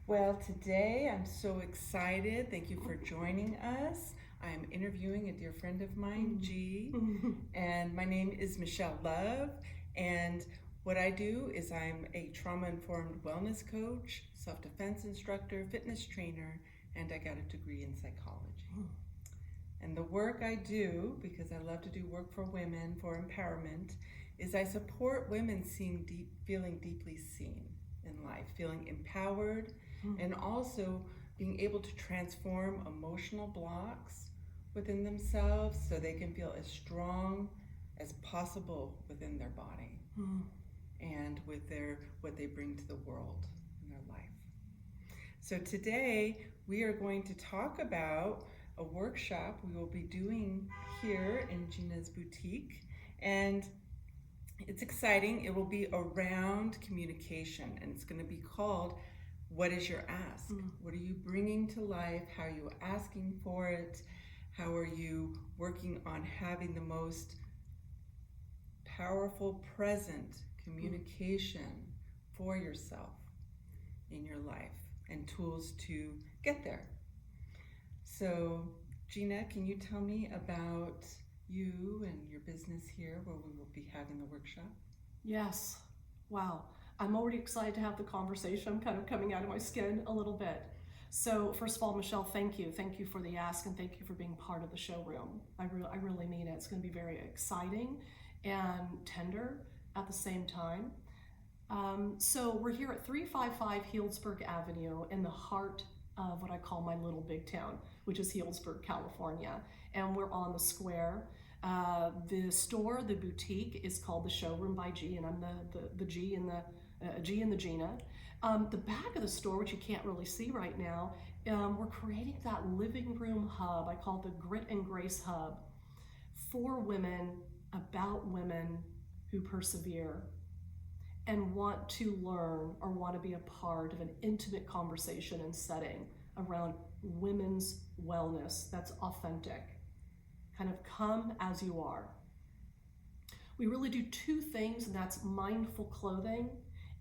Well, today I'm so excited. Thank you for joining us. I'm interviewing a dear friend of mine, G, and my name is Michelle Love. And what I do is I'm a trauma-informed wellness coach, self-defense instructor, fitness trainer, and I got a degree in psychology. And the work I do, because I love to do work for women, for empowerment, is I support women feeling deeply seen in life, feeling empowered, and also being able to transform emotional blocks within themselves so they can feel as strong as possible within their body and with what they bring to the world in their life. So today we are going to talk about a workshop we will be doing here in Gina's boutique, and it's exciting. It will be around communication, and it's going to be called What is Your Ask? What are you bringing to life? How are you asking for it? How are you working on having the most powerful present communication for yourself in your life and tools to get there? So, Gina, can you tell me about you and your business here where we will be having the workshop? Yes. Wow. I'm already excited to have the conversation. I'm kind of coming out of my skin a little bit. So first of all, Michelle, thank you. Thank you for the ask, and thank you for being part of the showroom. I really mean it. It's going to be very exciting and tender at the same time. So we're here at 355 Healdsburg Avenue in the heart of what I call my little big town, which is Healdsburg, California. And we're on the square. The store, the boutique, is called the Showroom by G, and I'm the G in the Gina. The back of the store, which you can't really see right now, we're creating that living room hub. I call it the Grit and Grace Hub for women, about women who persevere and want to learn or want to be a part of an intimate conversation and setting around women's wellness that's authentic. Kind of come as you are. We really do two things, and that's mindful clothing,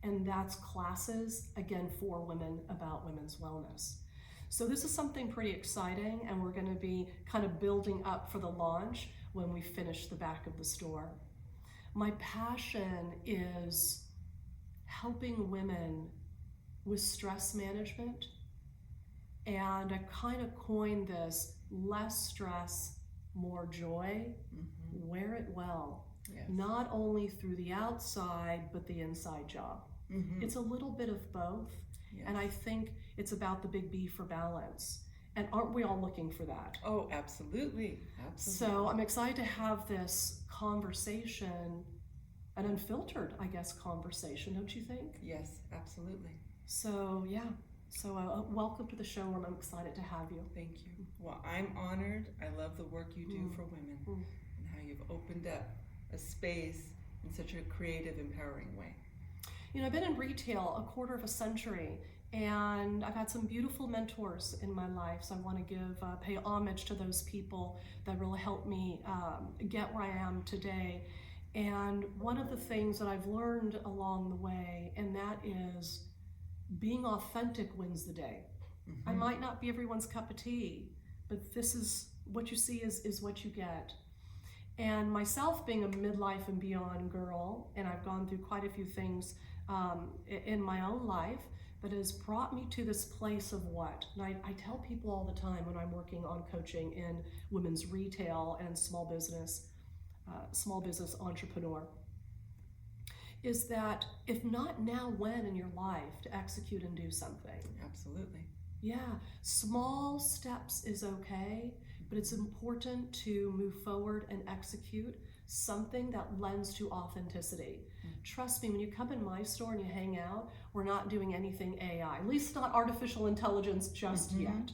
and that's classes, again, for women about women's wellness. So this is something pretty exciting, and we're going to be kind of building up for the launch when we finish the back of the store. My passion is helping women with stress management, and I kind of coined this: less stress, more joy. Wear it well. Yes. Not only through the outside, but the inside job. It's a little bit of both. Yes. And I think it's about the big B for balance. And aren't we all looking for that? Oh, absolutely. So I'm excited to have this conversation, an unfiltered, I guess, conversation, don't you think? Yes, absolutely. So yeah. So welcome to the showroom. I'm excited to have you. Thank you. Well, I'm honored. I love the work you do for women and how you've opened up a space in such a creative, empowering way. You know, I've been in retail a quarter of a century, and I've had some beautiful mentors in my life. So I want to pay homage to those people that really helped me get where I am today. And one of the things that I've learned along the way, and that is being authentic wins the day. I might not be everyone's cup of tea, but this is what you see is what you get. And myself being a midlife and beyond girl, and I've gone through quite a few things in my own life that has brought me to this place of what? And I tell people all the time when I'm working on coaching in women's retail and small business entrepreneur, is that if not now, when in your life to execute and do something? Absolutely. Yeah, small steps is okay, but it's important to move forward and execute something that lends to authenticity. Trust me, when you come in my store and you hang out, we're not doing anything AI, at least not artificial intelligence just yet.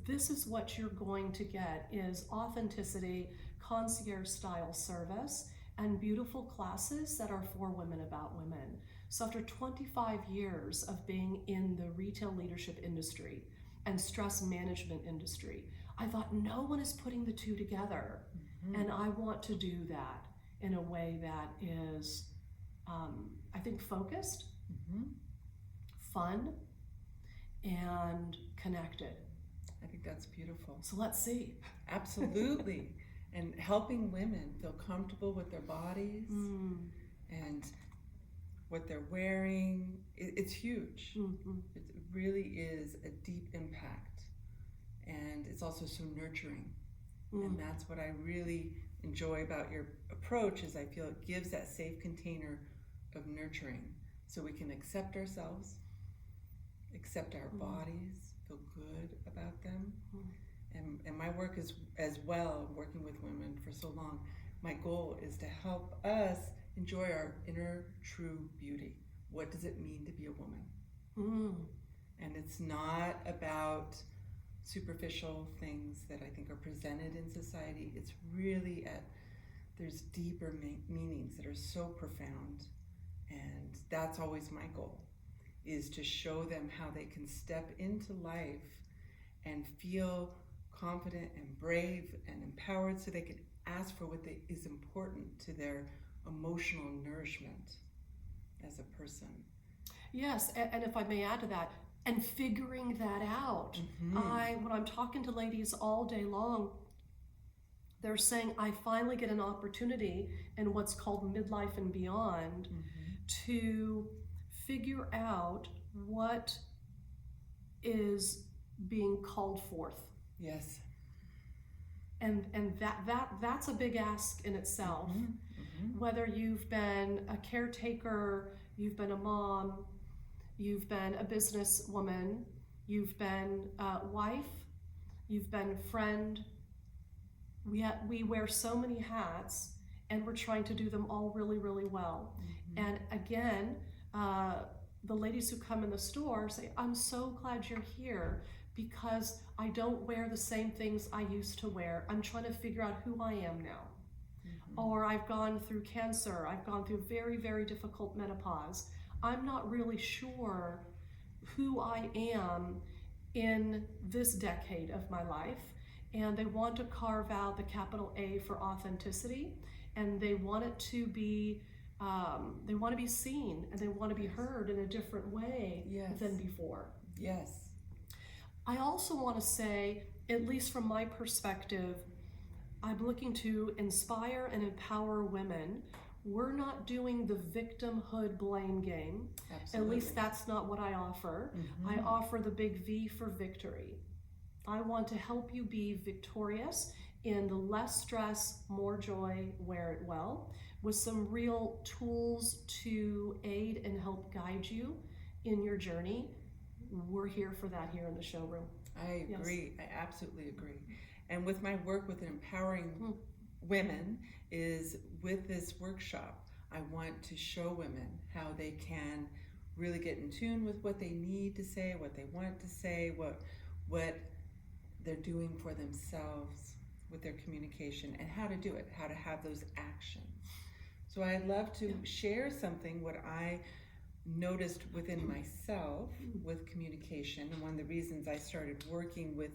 This is what you're going to get is authenticity, concierge style service, and beautiful classes that are for women about women. So after 25 years of being in the retail leadership industry and stress management industry, I thought no one is putting the two together. And I want to do that in a way that is, I think, focused, fun, and connected. I think that's beautiful. So let's see. Absolutely. And helping women feel comfortable with their bodies and what they're wearing, it's huge. It really is a deep impact. And it's also so nurturing. And that's what I really enjoy about your approach, is I feel it gives that safe container of nurturing, so we can accept ourselves, accept our bodies, feel good about them. And my work is, as well, working with women for so long, my goal is to help us enjoy our inner true beauty. What does it mean to be a woman? And it's not about superficial things that I think are presented in society. It's really there's deeper meanings that are so profound. And that's always my goal, is to show them how they can step into life and feel confident and brave and empowered, so they can ask for what is important to their emotional nourishment as a person. Yes, and if I may add to that, and figuring that out. When I'm talking to ladies all day long, they're saying, I finally get an opportunity in what's called midlife and beyond to figure out what is being called forth. Yes. And that's a big ask in itself. Whether you've been a caretaker, you've been a mom, you've been a businesswoman, you've been a wife, you've been a friend. We wear so many hats, and we're trying to do them all really, really well. And again, the ladies who come in the store say, I'm so glad you're here, because I don't wear the same things I used to wear. I'm trying to figure out who I am now. Or I've gone through cancer, I've gone through very, very difficult menopause. I'm not really sure who I am in this decade of my life. And they want to carve out the capital A for authenticity, and they want it to be, they want to be seen, and they want to be heard in a different way than before. Yes. I also want to say, at least from my perspective, I'm looking to inspire and empower women. We're not doing the victimhood blame game. Absolutely. At least that's not what I offer. I offer the big V for victory. I want to help you be victorious in the less stress, more joy, wear it well, with some real tools to aid and help guide you in your journey. We're here for that here in the showroom. I agree. I absolutely agree. And with my work with empowering women, is with this workshop, I want to show women how they can really get in tune with what they need to say, what they want to say, what they're doing for themselves with their communication, and how to do it, how to have those actions. So I'd love to share something, what I noticed within myself with communication. And one of the reasons I started working with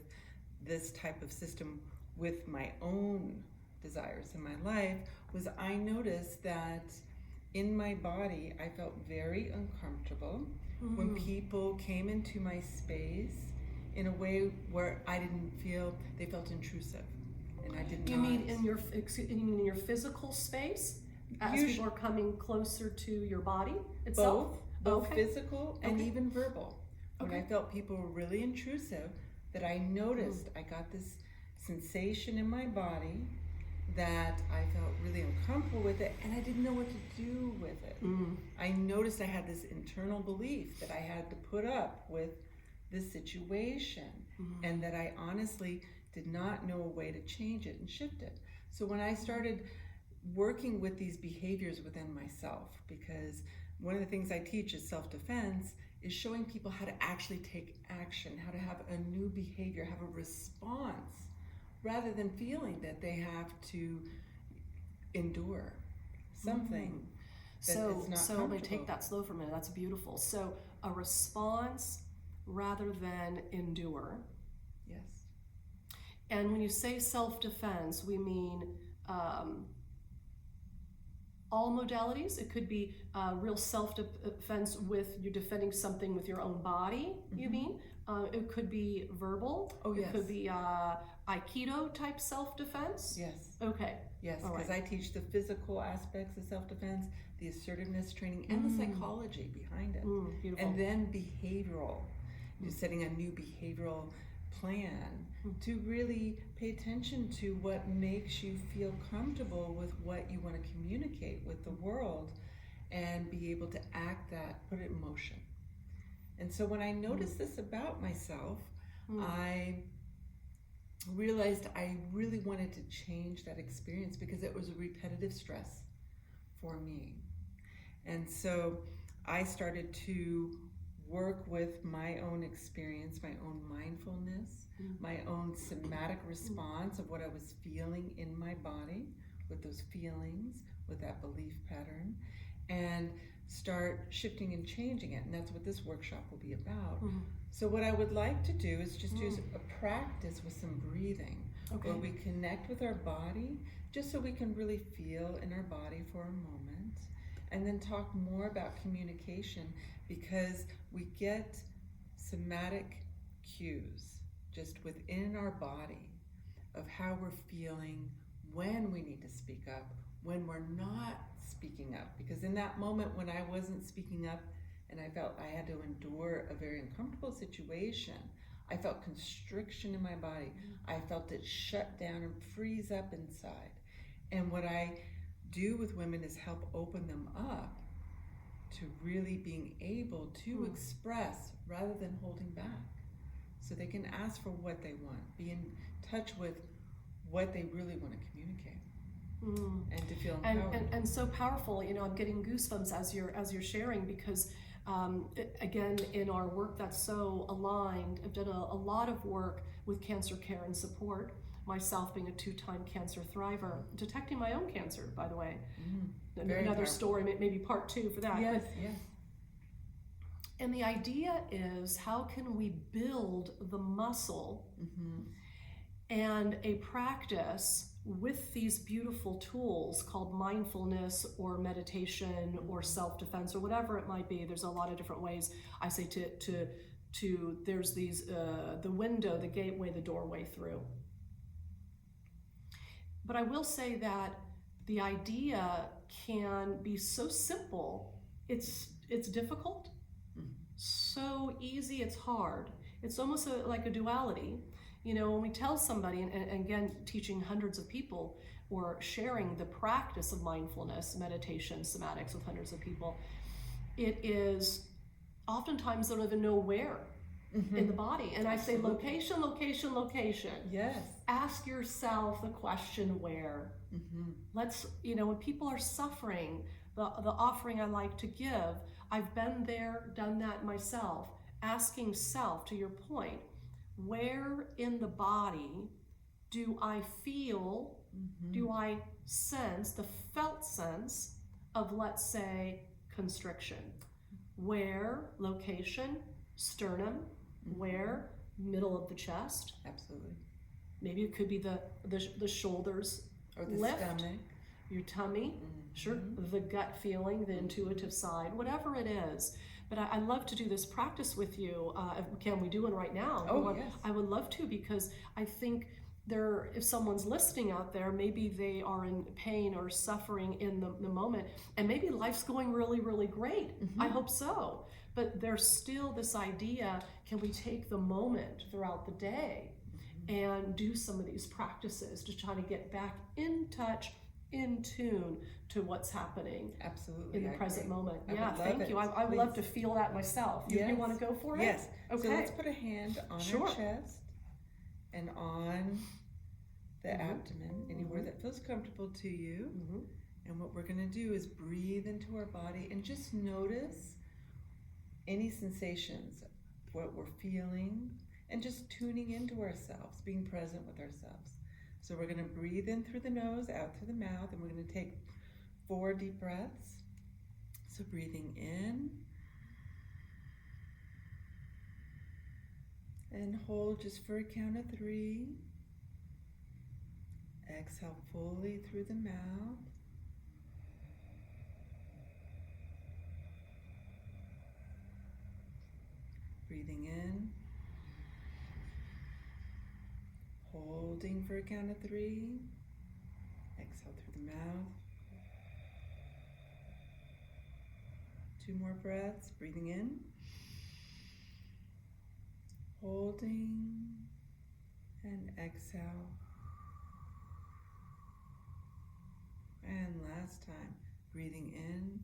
this type of system with my own desires in my life was, I noticed that in my body I felt very uncomfortable when people came into my space in a way where I didn't feel, they felt intrusive, and I did not. You mean in your physical space, as people are coming closer to your body itself? Both physical and even verbal. When I felt people were really intrusive, that I noticed I got this sensation in my body that I felt really uncomfortable with it, and I didn't know what to do with it. I noticed I had this internal belief that I had to put up with this situation, and that I honestly did not know a way to change it and shift it. So when I started working with these behaviors within myself, because one of the things I teach is self-defense, is showing people how to actually take action, how to have a new behavior, have a response, rather than feeling that they have to endure something that is not comfortable. So let me take that slow for a minute. That's beautiful. So a response rather than endure. Yes. And when you say self-defense, we mean all modalities. It could be real self-defense with you defending something with your own body, you mean? It could be verbal. Oh, yes. It could be Aikido type self-defense. Yes. Okay. Yes, All because right. I teach the physical aspects of self-defense, the assertiveness training, and the psychology behind it. Beautiful. And then behavioral. You're setting a new behavioral plan to really pay attention to what makes you feel comfortable with what you want to communicate with the world and be able to act that, put it in motion. And so when I noticed this about myself, I realized I really wanted to change that experience because it was a repetitive stress for me. And so I started to work with my own experience, my own mindfulness, my own somatic response of what I was feeling in my body, with those feelings, with that belief pattern, and start shifting and changing it. And that's what this workshop will be about. So what I would like to do is just do a practice with some breathing, where we connect with our body, just so we can really feel in our body for a moment, and then talk more about communication, because we get somatic cues just within our body of how we're feeling when we need to speak up, when we're not speaking up. Because in that moment when I wasn't speaking up and I felt I had to endure a very uncomfortable situation, I felt constriction in my body. I felt it shut down and freeze up inside. And what I do with women is help open them up to really being able to express rather than holding back. So they can ask for what they want, be in touch with what they really want to communicate. And to feel empowered. And so powerful. You know, I'm getting goosebumps as you're sharing, because again, in our work that's so aligned, I've done a lot of work with cancer care and support, myself being a 2-time cancer thriver, detecting my own cancer, by the way. Another powerful story, maybe part 2 for that. Yes, But, yes. and the idea is, how can we build the muscle and a practice with these beautiful tools called mindfulness or meditation or self-defense or whatever it might be. There's a lot of different ways. I say to there's these the window, the gateway, the doorway through. But I will say that the idea can be so simple, it's difficult, so easy, it's hard. It's almost like a duality. You know, when we tell somebody, and again, teaching hundreds of people or sharing the practice of mindfulness, meditation, somatics with hundreds of people, it is oftentimes they don't even know where in the body. And I say location, location, location. Yes. Ask yourself the question where. Let's, you know, when people are suffering, the offering I like to give, I've been there, done that myself. Asking self, to your point, where in the body do I feel, do I sense the felt sense of, let's say, constriction? Where, location, sternum, where, middle of the chest. Absolutely. Maybe it could be the shoulders, Or the lift, stomach. your tummy, sure, the gut feeling, the intuitive side, whatever it is. But I love to do this practice with you. Can we do one right now? Yes. I would love to, because I think if someone's listening out there, maybe they are in pain or suffering in the moment, and maybe life's going really, really great. I hope so. But there's still this idea, can we take the moment throughout the day and do some of these practices to try to get back in touch, in tune to what's happening. Absolutely. In the present moment. I Yeah, would love thank it. you. I would love to feel that myself. You want to go for it? Yes. Okay. So let's put a hand on our chest and on the abdomen, anywhere that feels comfortable to you. And what we're going to do is breathe into our body and just notice any sensations, what we're feeling, and just tuning into ourselves, being present with ourselves. So we're going to breathe in through the nose, out through the mouth, and we're going to take 4 deep breaths. So breathing in, and hold just for a count of 3. Exhale fully through the mouth. breathing in, holding for a count of 3, exhale through the mouth. 2 more breaths, breathing in, holding, and exhale. And last time, breathing in,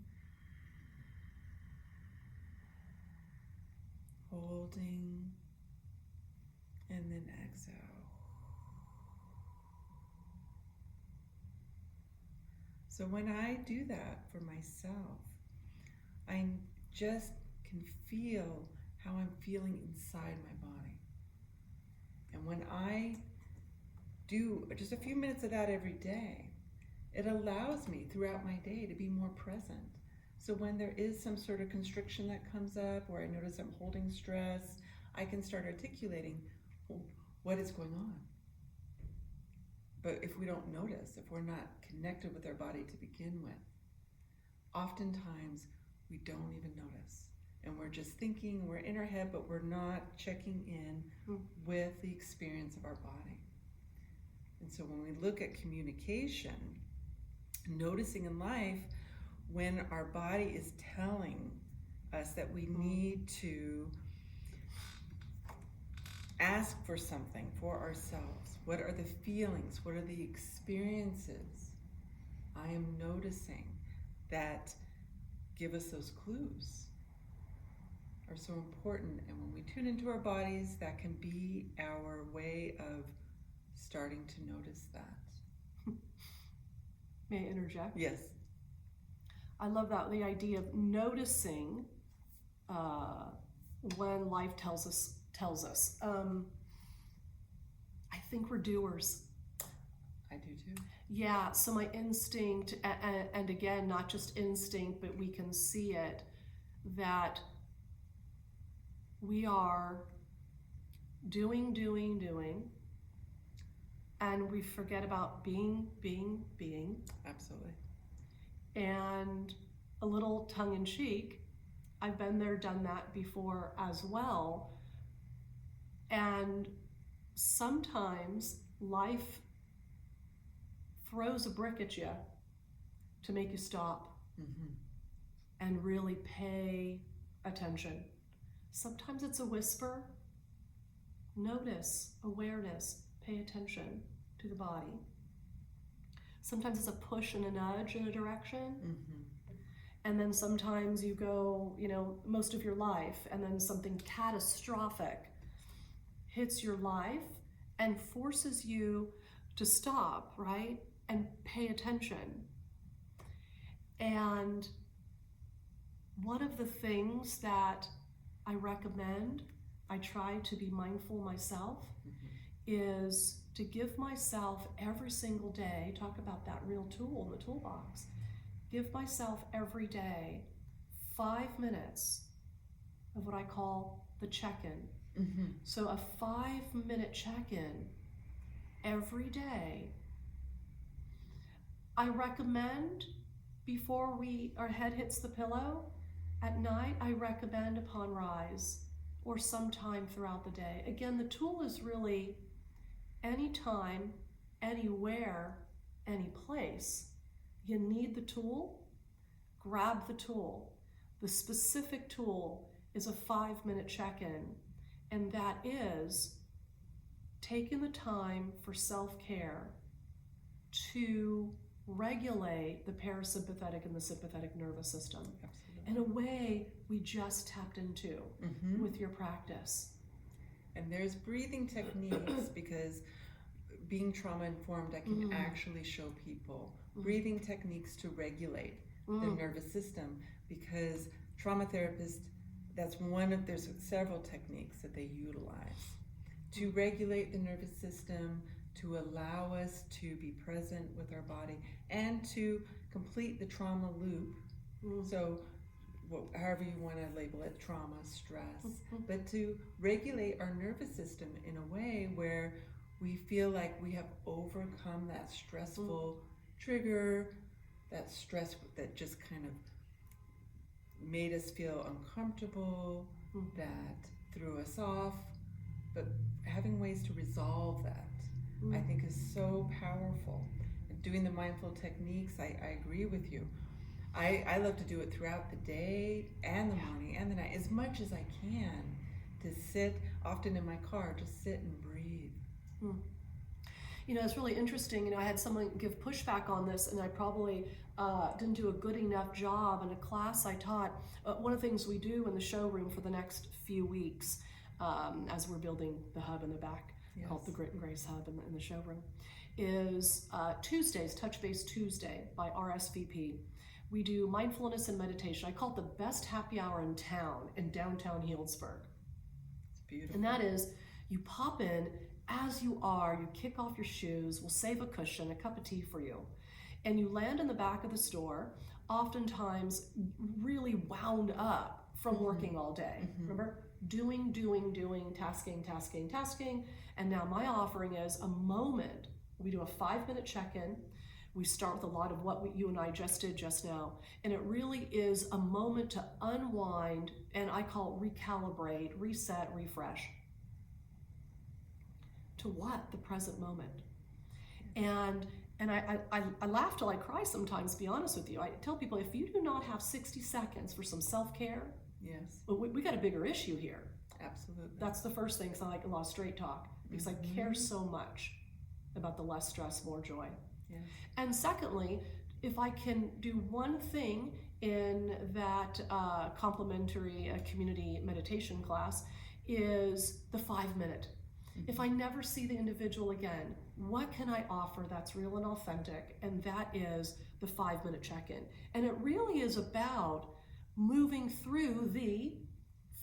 holding, and then exhale. So when I do that for myself, I just can feel how I'm feeling inside my body. And when I do just a few minutes of that every day, it allows me throughout my day to be more present. So when there is some sort of constriction that comes up, or I notice I'm holding stress, I can start articulating what is going on. But if we don't notice, if we're not connected with our body to begin with, oftentimes we don't even notice. And we're just thinking, we're in our head, but we're not checking in with the experience of our body. And so when we look at communication, noticing in life when our body is telling us that we need to ask for something for ourselves. What are the feelings? What are the experiences I am noticing that give us those clues are so important. And when we tune into our bodies, that can be our way of starting to notice that. May I interject? Yes. I love that, the idea of noticing when life tells us. I think we're doers. I do too. Yeah, so my instinct, and again, not just instinct, but we can see it, that we are doing, and we forget about being. Absolutely. And a little tongue-in-cheek, I've been there, done that before as well. And sometimes life throws a brick at you to make you stop and really pay attention. Sometimes it's a whisper. Notice, awareness, pay attention to the body. Sometimes it's a push and a nudge in a direction. And then sometimes you go, most of your life, and then something catastrophic hits your life and forces you to stop, right? And pay attention. And one of the things that I recommend, I try to be mindful myself, is to give myself every single day, talk about that real tool in the toolbox, give myself every day 5 minutes of what I call the check-in. So a 5-minute check-in every day. I recommend before our head hits the pillow at night, I recommend upon rise or sometime throughout the day. Again, the tool is really anytime, anywhere, any place. You need the tool, grab the tool. The specific tool is a 5-minute check-in, and that is taking the time for self-care to regulate the parasympathetic and the sympathetic nervous system. Absolutely. In a way we just tapped into with your practice. And there's breathing techniques, because being trauma informed, I can actually show people breathing techniques to regulate the nervous system, because trauma therapists, there's several techniques that they utilize to regulate the nervous system, to allow us to be present with our body, and to complete the trauma loop. So however you want to label it, trauma, stress, but to regulate our nervous system in a way where we feel like we have overcome that stressful trigger, that stress that just kind of made us feel uncomfortable, that threw us off, but having ways to resolve that, I think, is so powerful. And doing the mindful techniques, I agree with you. I love to do it throughout the day and the morning and the night, as much as I can, to sit, often in my car, just sit and breathe. You know, it's really interesting. You know, I had someone give pushback on this, and I probably didn't do a good enough job in a class I taught. One of the things we do in the showroom for the next few weeks, as we're building the hub in the back, called the Grit and Grace Hub in the showroom, is Tuesdays, Touch Base Tuesday by RSVP. We do mindfulness and meditation. I call it the best happy hour in town, in downtown Healdsburg. It's beautiful. And that is, you pop in as you are, you kick off your shoes, we'll save a cushion, a cup of tea for you, and you land in the back of the store, oftentimes really wound up from working all day. Remember? Doing, tasking. And now my offering is a moment. We do a 5-minute check-in. We start with a lot of what you and I just did just now. And it really is a moment to unwind, and I call it recalibrate, reset, refresh. To what? The present moment. And I laugh till I cry sometimes, to be honest with you. I tell people, if you do not have 60 seconds for some self-care, we got a bigger issue here. Absolutely. That's the first thing, because I like a lot of straight talk, because I care so much about the less stress, more joy. And secondly, if I can do one thing in that complimentary community meditation class, is the 5-minute. If I never see the individual again, what can I offer that's real and authentic? And that is the 5-minute check-in. And it really is about moving through the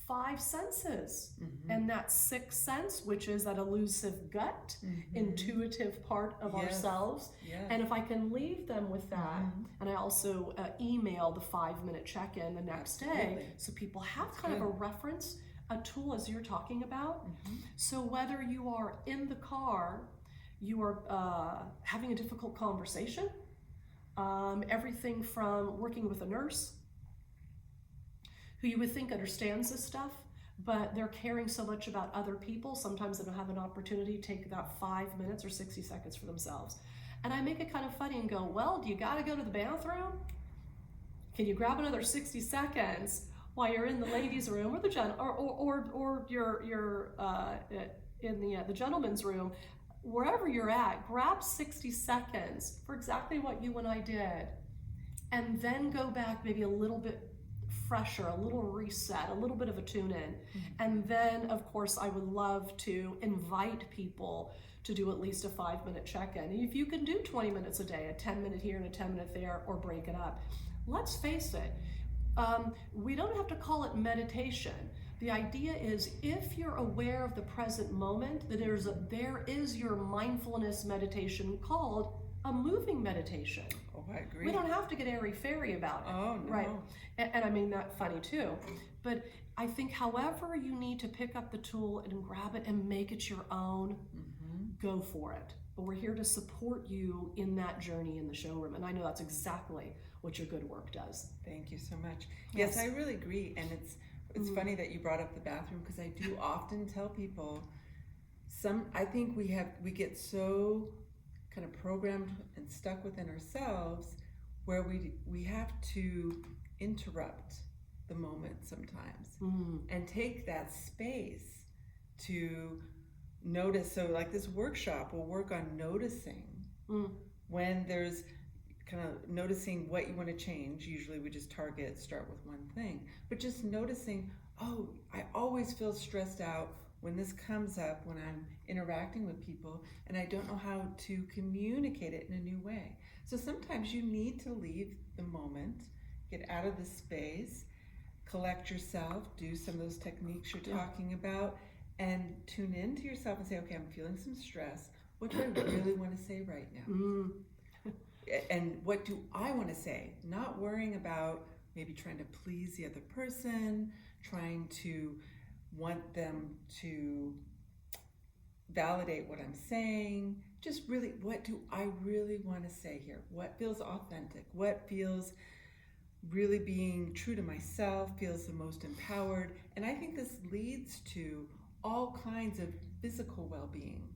5 senses. And that 6th sense, which is that elusive gut, intuitive part of ourselves. And if I can leave them with that, and I also email the 5-minute check-in the next day, so people have kind of a reference, a tool, as you're talking about. So whether you are in the car, you are having a difficult conversation, everything from working with a nurse who you would think understands this stuff, but they're caring so much about other people, sometimes they don't have an opportunity to take that 5 minutes or 60 seconds for themselves. And I make it kind of funny and go, well, do you gotta go to the bathroom? Can you grab another 60 seconds while you're in the ladies' room, or the you're in the gentleman's room, wherever you're at? Grab 60 seconds for exactly what you and I did, and then go back maybe a little bit fresher, a little reset, a little bit of a tune in. And then, of course, I would love to invite people to do at least a 5-minute check-in. And if you can do 20 minutes a day, a 10-minute here and a 10-minute there, or break it up. Let's face it, we don't have to call it meditation. The idea is, if you're aware of the present moment, that there is your mindfulness meditation called a moving meditation. Oh, I agree. We don't have to get airy-fairy about it. Oh, no. Right. And I mean that funny too. But I think however you need to pick up the tool and grab it and make it your own, go for it. But we're here to support you in that journey in the showroom. And I know that's exactly what your good work does. Thank you so much. Yes, I really agree. And it's funny that you brought up the bathroom, because I do often tell people, I think we get so kind of programmed and stuck within ourselves, where we have to interrupt the moment sometimes and take that space to notice. So like this workshop will work on noticing when there's kind of noticing what you want to change. Usually we just start with one thing, but just noticing, oh, I always feel stressed out when this comes up, when I'm interacting with people and I don't know how to communicate it in a new way. So sometimes you need to leave the moment, get out of the space, collect yourself, do some of those techniques you're talking about, and tune into yourself and say, okay, I'm feeling some stress. What do I really want to say right now? And what do I want to say? Not worrying about maybe trying to please the other person, trying to want them to validate what I'm saying. Just really, what do I really want to say here? What feels authentic? What feels really being true to myself feels the most empowered. And I think this leads to all kinds of physical well-being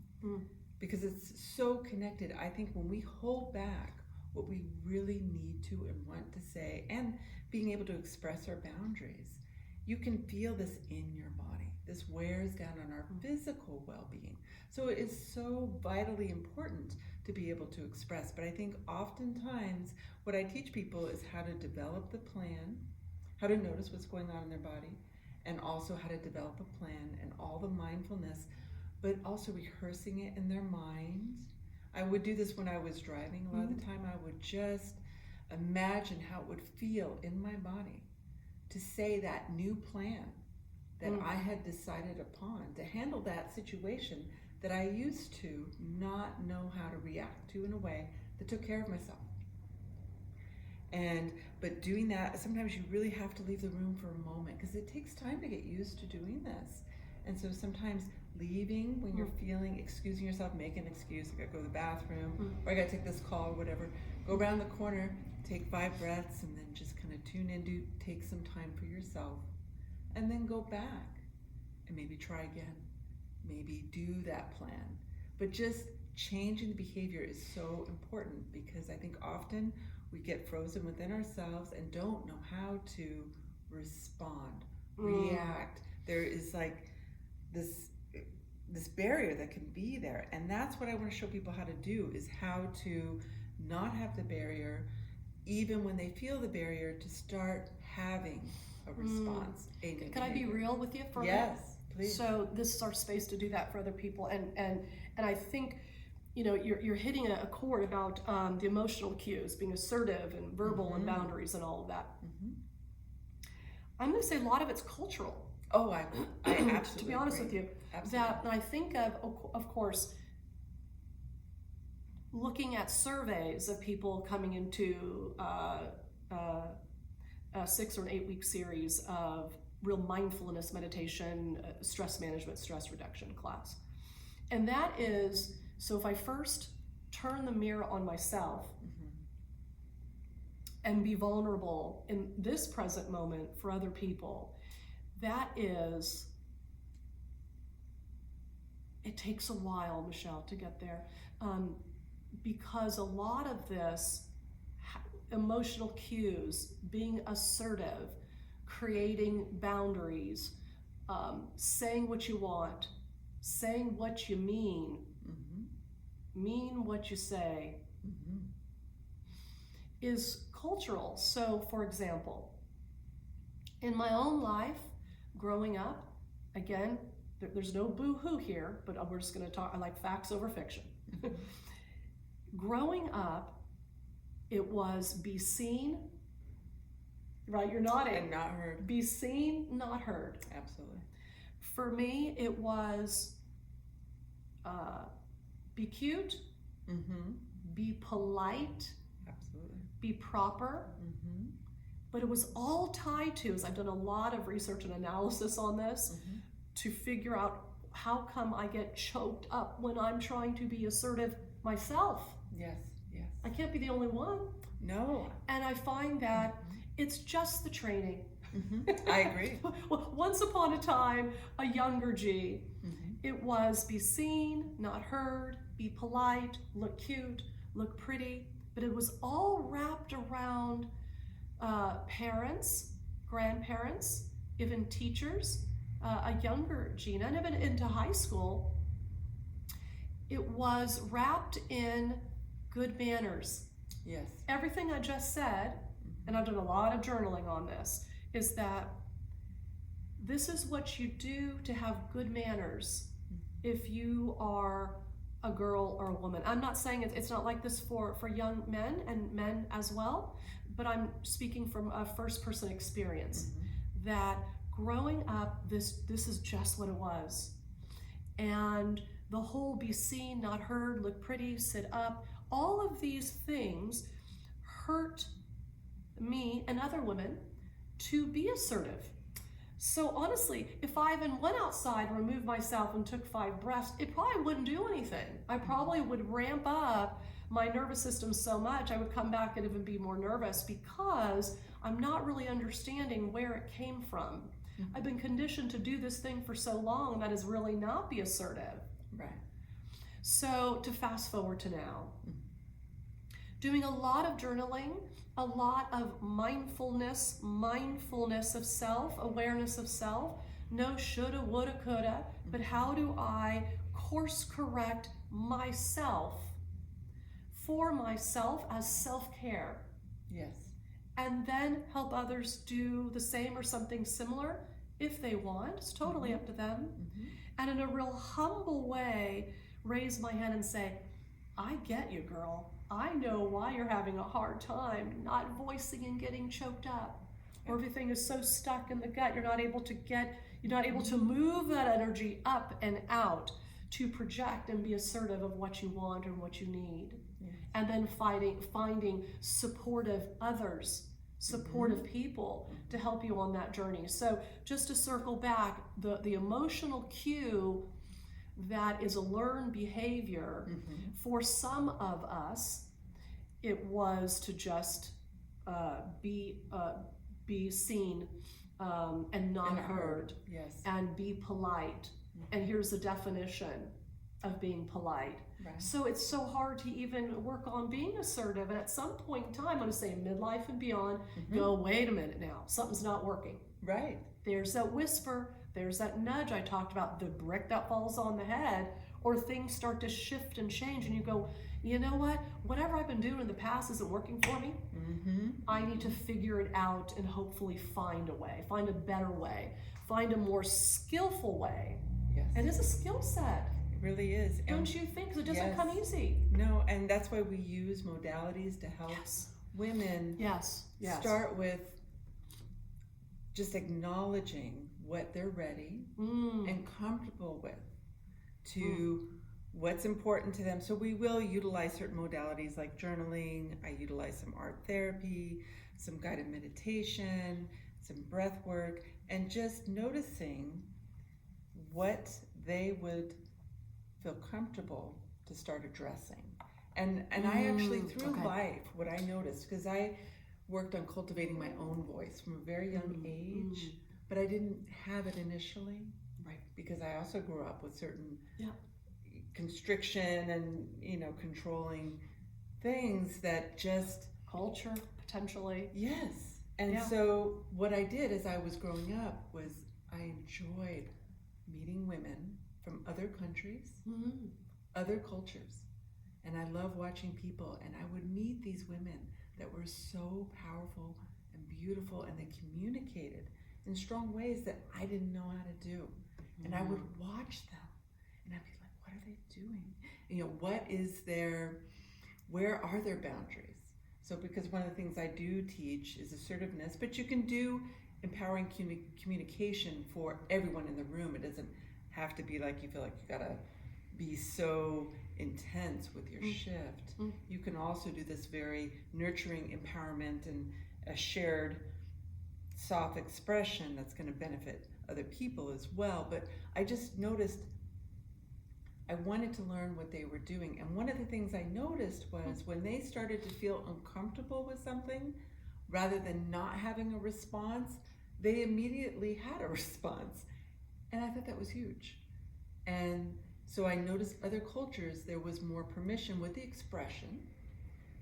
because it's so connected. I think when we hold back what we really need to and want to say and being able to express our boundaries, you can feel this in your body. This wears down on our physical well-being. So it is so vitally important to be able to express. But I think oftentimes what I teach people is how to develop the plan, how to notice what's going on in their body, and also how to develop a plan and all the mindfulness, but also rehearsing it in their mind. I would do this when I was driving. A lot of the time I would just imagine how it would feel in my body to say that new plan that I had decided upon to handle that situation that I used to not know how to react to in a way that took care of myself. But doing that, sometimes you really have to leave the room for a moment because it takes time to get used to doing this. And so sometimes leaving when you're feeling, excusing yourself, make an excuse, I gotta go to the bathroom, or I gotta take this call or whatever, go around the corner, take 5 breaths, and then just kind of tune in, take some time for yourself, and then go back and maybe try again, maybe do that plan. But just changing the behavior is so important because I think often we get frozen within ourselves and don't know how to respond, react. There is like this barrier that can be there, and that's what I want to show people how to do, is how to not have the barrier even when they feel the barrier, to start having a response. Can I be real with you for a minute? Yes, please. So this is our space to do that for other people, and I think, you know, you're hitting a chord about the emotional cues, being assertive and verbal and boundaries and all of that. I'm going to say a lot of it's cultural. Oh, I absolutely to be honest agree. with you, Absolutely. that I think of course, looking at surveys of people coming into a 6 or an 8 week series of real mindfulness meditation, stress management, stress reduction class. And that is, so if I first turn the mirror on myself and be vulnerable in this present moment for other people, that is, it takes a while, Michelle, to get there. Because a lot of this emotional cues, being assertive, creating boundaries, saying what you want, saying what you mean what you say, is cultural. So, for example, in my own life, growing up, again, there's no boo-hoo here, but we're just going to talk, I like facts over fiction. Growing up, it was be seen, right? You're nodding. And not heard. Be seen, not heard. Absolutely. For me, it was be cute, be polite, Absolutely. be proper. But it was all tied to, as I've done a lot of research and analysis on this, to figure out how come I get choked up when I'm trying to be assertive myself. Yes, yes. I can't be the only one. No. And I find that it's just the training. I agree. Once upon a time, a younger G, it was be seen, not heard, be polite, look cute, look pretty, but it was all wrapped around parents, grandparents, even teachers, a younger Gina, and even into high school. It was wrapped in good manners. Yes. Everything I just said, and I've done a lot of journaling on this, is that this is what you do to have good manners if you are a girl or a woman. I'm not saying it's not like this for young men and men as well, but I'm speaking from a first-person experience that growing up, this is just what it was. And the whole be seen, not heard, look pretty, sit up, all of these things hurt me and other women to be assertive. So honestly, if I even went outside and removed myself and took 5 breaths, it probably wouldn't do anything. I probably would ramp up my nervous system so much, I would come back and even be more nervous because I'm not really understanding where it came from. Mm-hmm. I've been conditioned to do this thing for so long that is really not be assertive. Right. So to fast forward to now, Mm-hmm. doing a lot of journaling, a lot of mindfulness of self, awareness of self, no shoulda, woulda, coulda, but how do I course correct myself for myself as self-care? Yes. And then help others do the same or something similar if they want. It's totally Mm-hmm. up to them. Mm-hmm. And in a real humble way, raise my hand and say, I get you, girl. I know why you're having a hard time not voicing and getting choked up. Or everything is so stuck in the gut, you're not able to move that energy up and out to project and be assertive of what you want and what you need. Yes. And then finding supportive others, supportive people to help you on that journey. So just to circle back, the emotional cue that is a learned behavior, for some of us, it was to just be seen and not heard. Yes. And be polite. And here's the definition of being polite. Right. So it's so hard to even work on being assertive. And at some point in time, I'm going to say midlife and beyond, go, wait a minute now, something's not working. Right. There's that whisper, there's that nudge I talked about, the brick that falls on the head, or things start to shift and change and you go, you know what, whatever I've been doing in the past isn't working for me. I need to figure it out and hopefully find a way, find a better way, find a more skillful way. Yes. It is a skill set. It really is. Don't you think? Because it doesn't Yes. come easy. No, and that's why we use modalities to help women Yes. start with just acknowledging what they're ready and comfortable with to what's important to them. So we will utilize certain modalities like journaling. I utilize some art therapy, some guided meditation, some breath work, and just noticing what they would feel comfortable to start addressing. And I actually, through life, what I noticed, because I worked on cultivating my own voice from a very young age, but I didn't have it initially, Right. because I also grew up with certain constriction and, controlling things that just... Culture, potentially. Yes. And so what I did as I was growing up was I enjoyed meeting women from other countries, other cultures. And I love watching people, and I would meet these women that were so powerful and beautiful, and they communicated in strong ways that I didn't know how to do. And I would watch them, and I'd be like, what are they doing? What is where are their boundaries? So because one of the things I do teach is assertiveness, but you can do empowering communication for everyone in the room. It doesn't have to be like you feel like you gotta be so intense with your shift. You can also do this very nurturing empowerment and a shared soft expression that's going to benefit other people as well. But I just noticed I wanted to learn what they were doing. And one of the things I noticed was when they started to feel uncomfortable with something, rather than not having a response, they immediately had a response. And I thought that was huge. And so I noticed other cultures, there was more permission with the expression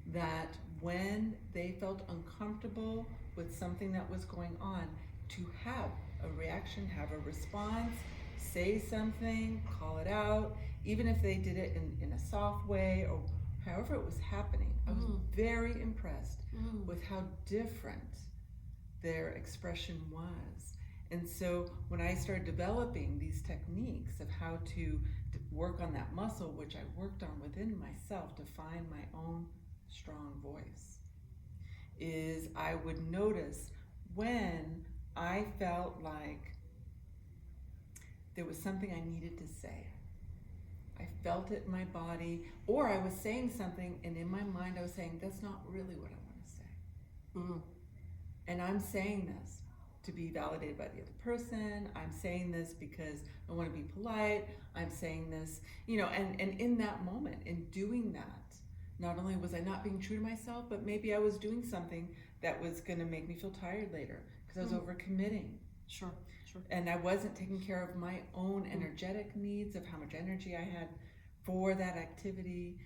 that when they felt uncomfortable with something that was going on, to have a reaction, have a response, say something, call it out, even if they did it in a soft way or however it was happening. I was very impressed with how different their expression was. And so when I started developing these techniques of how to work on that muscle, which I worked on within myself to find my own strong voice, is I would notice when I felt like there was something I needed to say. I felt it in my body, or I was saying something and in my mind I was saying, that's not really what I want to say. And I'm saying this to be validated by the other person. I'm saying this because I want to be polite. I'm saying this, and in that moment, in doing that, not only was I not being true to myself, but maybe I was doing something that was going to make me feel tired later because I was overcommitting. Sure, sure. And I wasn't taking care of my own energetic needs of how much energy I had for that activity.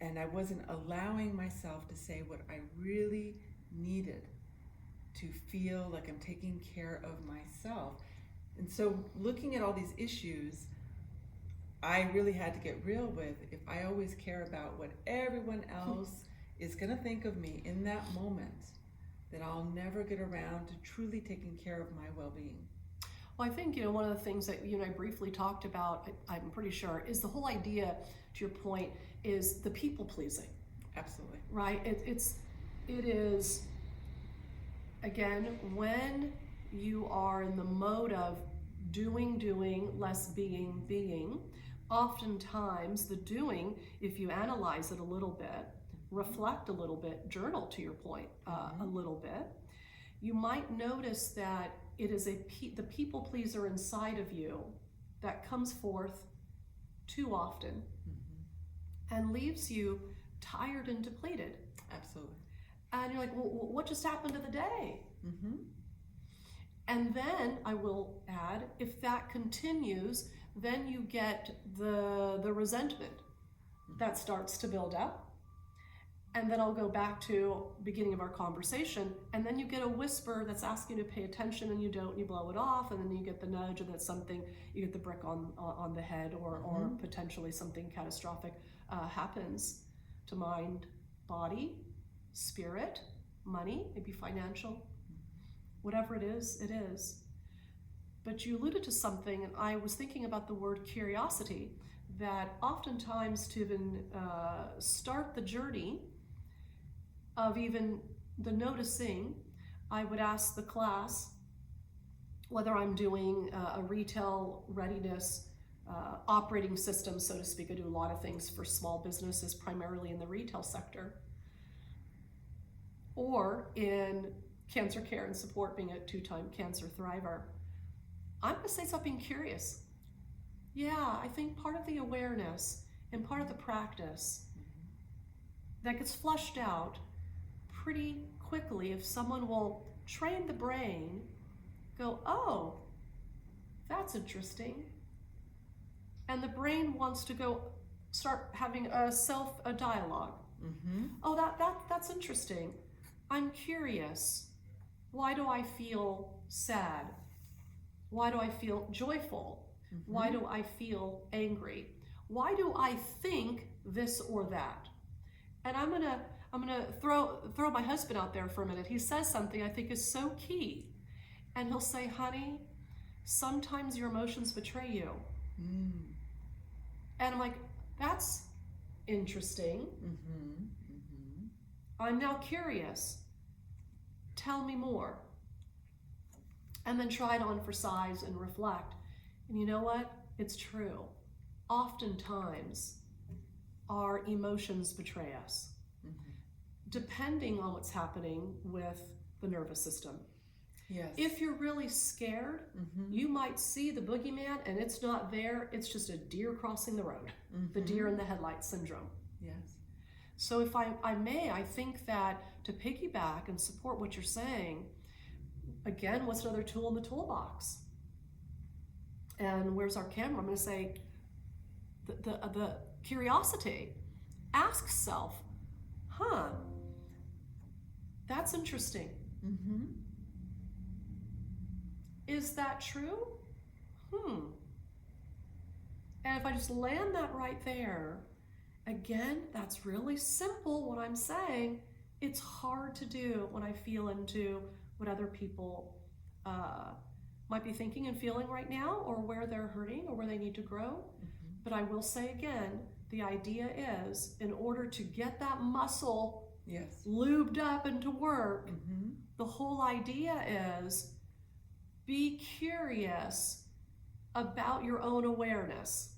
And I wasn't allowing myself to say what I really needed to feel like I'm taking care of myself. And so looking at all these issues, I really had to get real with, if I always care about what everyone else is going to think of me in that moment, then I'll never get around to truly taking care of my well-being. Well, I think, one of the things that you and I briefly talked about, I'm pretty sure, is the whole idea, to your point, is the people pleasing. Absolutely. Right? It is, again, when you are in the mode of doing, less being, oftentimes the doing, if you analyze it a little bit, reflect a little bit, journal to your point a little bit, you might notice that it is the people pleaser inside of you that comes forth too often and leaves you tired and depleted. Absolutely. And you're like, well, what just happened to the day? And then I will add, if that continues, then you get the resentment that starts to build up. And then I'll go back to beginning of our conversation, and then you get a whisper that's asking you to pay attention, and you don't, and you blow it off, and then you get the nudge, and that's something, you get the brick on the head, or potentially something catastrophic happens to mind, body, spirit, money, maybe financial, whatever it is, it is. But you alluded to something, and I was thinking about the word curiosity, that oftentimes to even start the journey of even the noticing, I would ask the class, whether I'm doing a retail readiness operating system, so to speak. I do a lot of things for small businesses, primarily in the retail sector, or in cancer care and support, being a 2-time cancer thriver. I'm going to say something curious. Yeah, I think part of the awareness and part of the practice that gets flushed out pretty quickly if someone will train the brain, go, oh, that's interesting. And the brain wants to go start having a dialogue. Oh, that's interesting. I'm curious. Why do I feel sad? Why do I feel joyful? Why do I feel angry? Why do I think this or that? And I'm gonna throw my husband out there for a minute. He says something I think is so key, and he'll say, "Honey, sometimes your emotions betray you." And I'm like, "That's interesting. I'm now curious. Tell me more." And then try to emphasize and reflect. And you know what? It's true. Oftentimes, our emotions betray us, depending on what's happening with the nervous system. Yes. If you're really scared, you might see the boogeyman and it's not there. It's just a deer crossing the road, the deer in the headlights syndrome. Yes. So if I think that to piggyback and support what you're saying, again, what's another tool in the toolbox? And where's our camera? I'm going to say the curiosity. Ask self, that's interesting. Is that true? And if I just land that right there, again, that's really simple what I'm saying. It's hard to do when I feel into what other people might be thinking and feeling right now, or where they're hurting or where they need to grow. But I will say again, the idea is, in order to get that muscle lubed up and to work, the whole idea is be curious about your own awareness.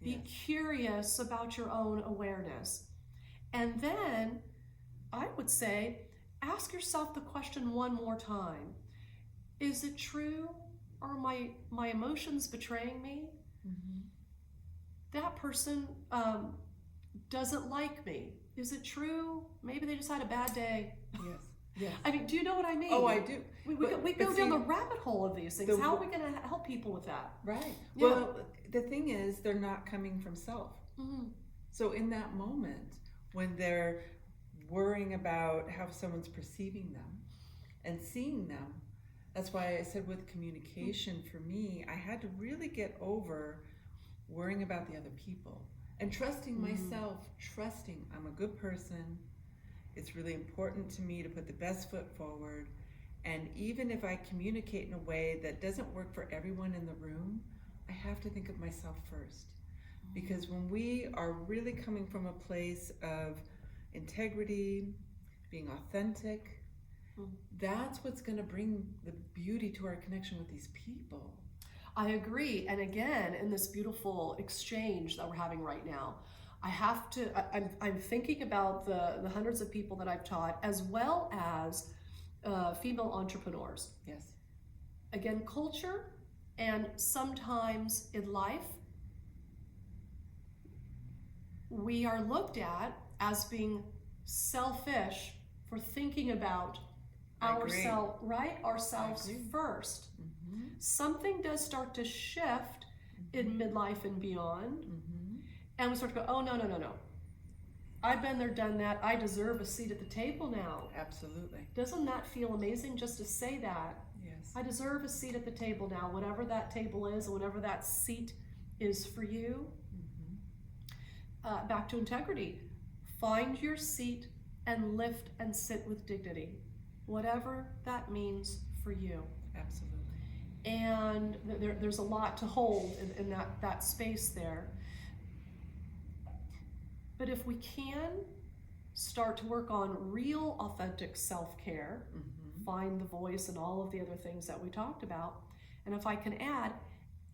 Be curious about your own awareness. And then I would say, ask yourself the question one more time. Is it true? Are my emotions betraying me? That person doesn't like me. Is it true? Maybe they just had a bad day. Yes. I mean, do you know what I mean? Oh, I do. We But go see, down the rabbit hole of these things. How are we going to help people with that? right. Yeah. Well, the thing is, they're not coming from self. Mm-hmm. So in that moment, when they're worrying about how someone's perceiving them and seeing them, that's why I said with communication, for me, I had to really get over worrying about the other people and trusting myself, trusting I'm a good person. It's really important to me to put the best foot forward. And even if I communicate in a way that doesn't work for everyone in the room, I have to think of myself first. Because when we are really coming from a place of integrity, being authentic, that's what's going to bring the beauty to our connection with these people. I agree. And again, in this beautiful exchange that we're having right now, I have to, I'm thinking about the hundreds of people that I've taught, as well as female entrepreneurs. Yes. Again, culture, and sometimes in life, we are looked at as being selfish for thinking about ourselves, right? Ourselves first. Something does start to shift in midlife and beyond, and we start to go, oh, no. I've been there, done that. I deserve a seat at the table now. Absolutely. Doesn't that feel amazing just to say that? Yes. I deserve a seat at the table now, whatever that table is, whatever that seat is for you. Back to integrity. Find your seat and lift and sit with dignity, whatever that means for you. Absolutely. And there's a lot to hold in that space there. But if we can start to work on real, authentic self-care, find the voice and all of the other things that we talked about, and if I can add,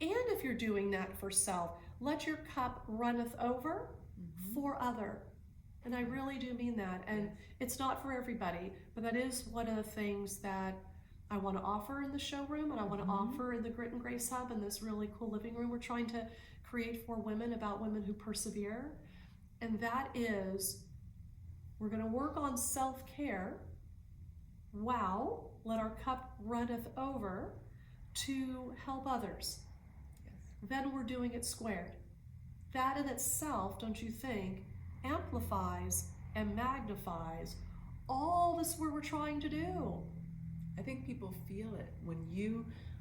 and if you're doing that for self, let your cup runneth over for other. And I really do mean that. And it's not for everybody, but that is one of the things that I want to offer in the showroom, and I want to offer in the Grit and Grace Hub and this really cool living room we're trying to create for women, about women who persevere. And that is, we're going to work on self-care. Wow, let our cup runneth over to help others. Yes. Then we're doing it squared. That in itself, don't you think, amplifies and magnifies all this we're trying to do. I think people feel it when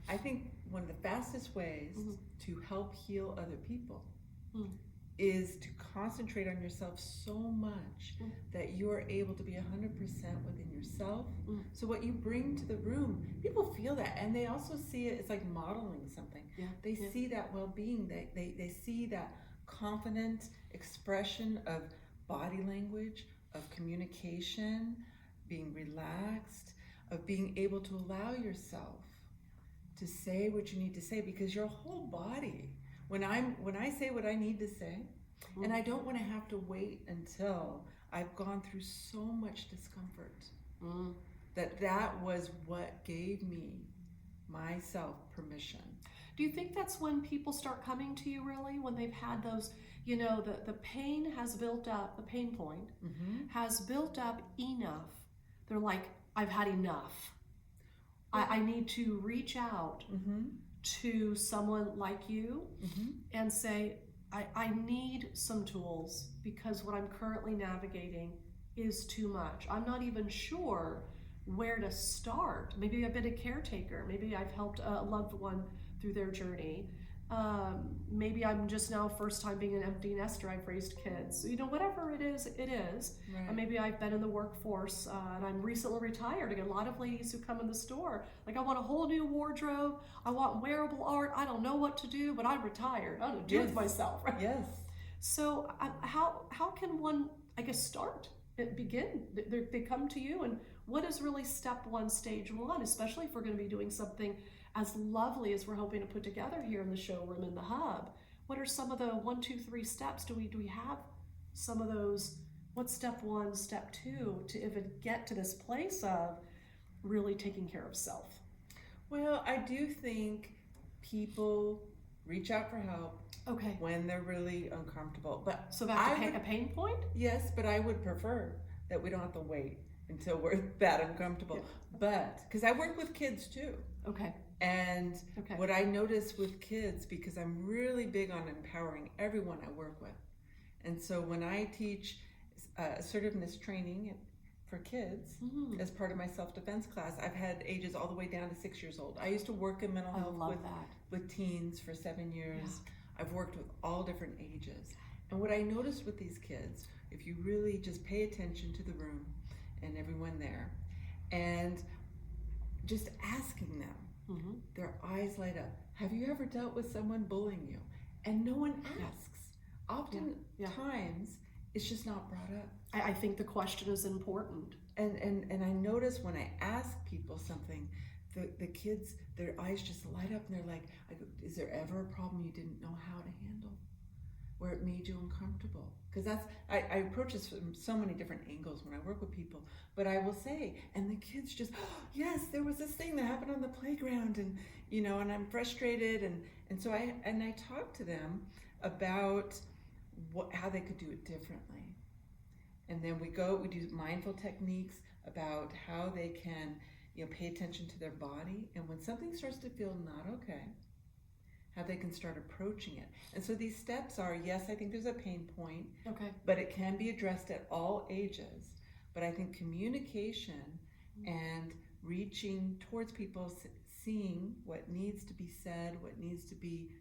I think one of the fastest ways to help heal other people is to concentrate on yourself so much that you are able to be 100% within yourself. So what you bring to the room, people feel that, and they also see it. It's like modeling something. They see that well-being. They see that confident expression of body language, of communication, being relaxed, of being able to allow yourself to say what you need to say, because your whole body, when I say what I need to say, and I don't want to have to wait until I've gone through so much discomfort, that was what gave me myself permission. Do you think that's when people start coming to you, really, when they've had those, the pain has built up, the pain point has built up enough. They're like, I've had enough. I need to reach out to someone like you and say, I need some tools, because what I'm currently navigating is too much. I'm not even sure where to start. Maybe I've been a caretaker. Maybe I've helped a loved one through their journey. Maybe I'm just now first time being an empty nester. I've raised kids. Whatever it is, it is. Right. Maybe I've been in the workforce and I'm recently retired. I get a lot of ladies who come in the store, like, I want a whole new wardrobe. I want wearable art. I don't know what to do, but I'm retired. I don't know what to do with myself. Right? Yes. So how can one, I guess, start? Begin? They come to you, and what is really step one, stage one, especially if we're going to be doing something as lovely as we're hoping to put together here in the showroom in the hub? What are some of the 1, 2, 3 steps? Do we have some of those? What's step one, step two, to even get to this place of really taking care of self? Well, I do think people reach out for help when they're really uncomfortable. But so back to a pain point? Yes, but I would prefer that we don't have to wait until we're that uncomfortable. But because I work with kids too. Okay. And what I notice with kids, because I'm really big on empowering everyone I work with. And so when I teach assertiveness training for kids as part of my self-defense class, I've had ages all the way down to 6 years old. I used to work in mental health with teens for 7 years. Yeah. I've worked with all different ages. And what I noticed with these kids, if you really just pay attention to the room and everyone there, and just asking them, their eyes light up. Have you ever dealt with someone bullying you? And no one asks. Oftentimes, it's just not brought up. I think the question is important. And I notice when I ask people something, the kids, their eyes just light up and they're like, I go, is there ever a problem you didn't know how to handle? Where it made you uncomfortable? Because I approach this from so many different angles when I work with people, but I will say, and the kids just, oh, yes, there was this thing that happened on the playground, and and I'm frustrated, and so I talk to them about how they could do it differently. And then we do mindful techniques about how they can, pay attention to their body, and when something starts to feel not okay, how they can start approaching it. And so these steps are, yes, I think there's a pain point, but it can be addressed at all ages. But I think communication and reaching towards people, seeing what needs to be said, what needs to be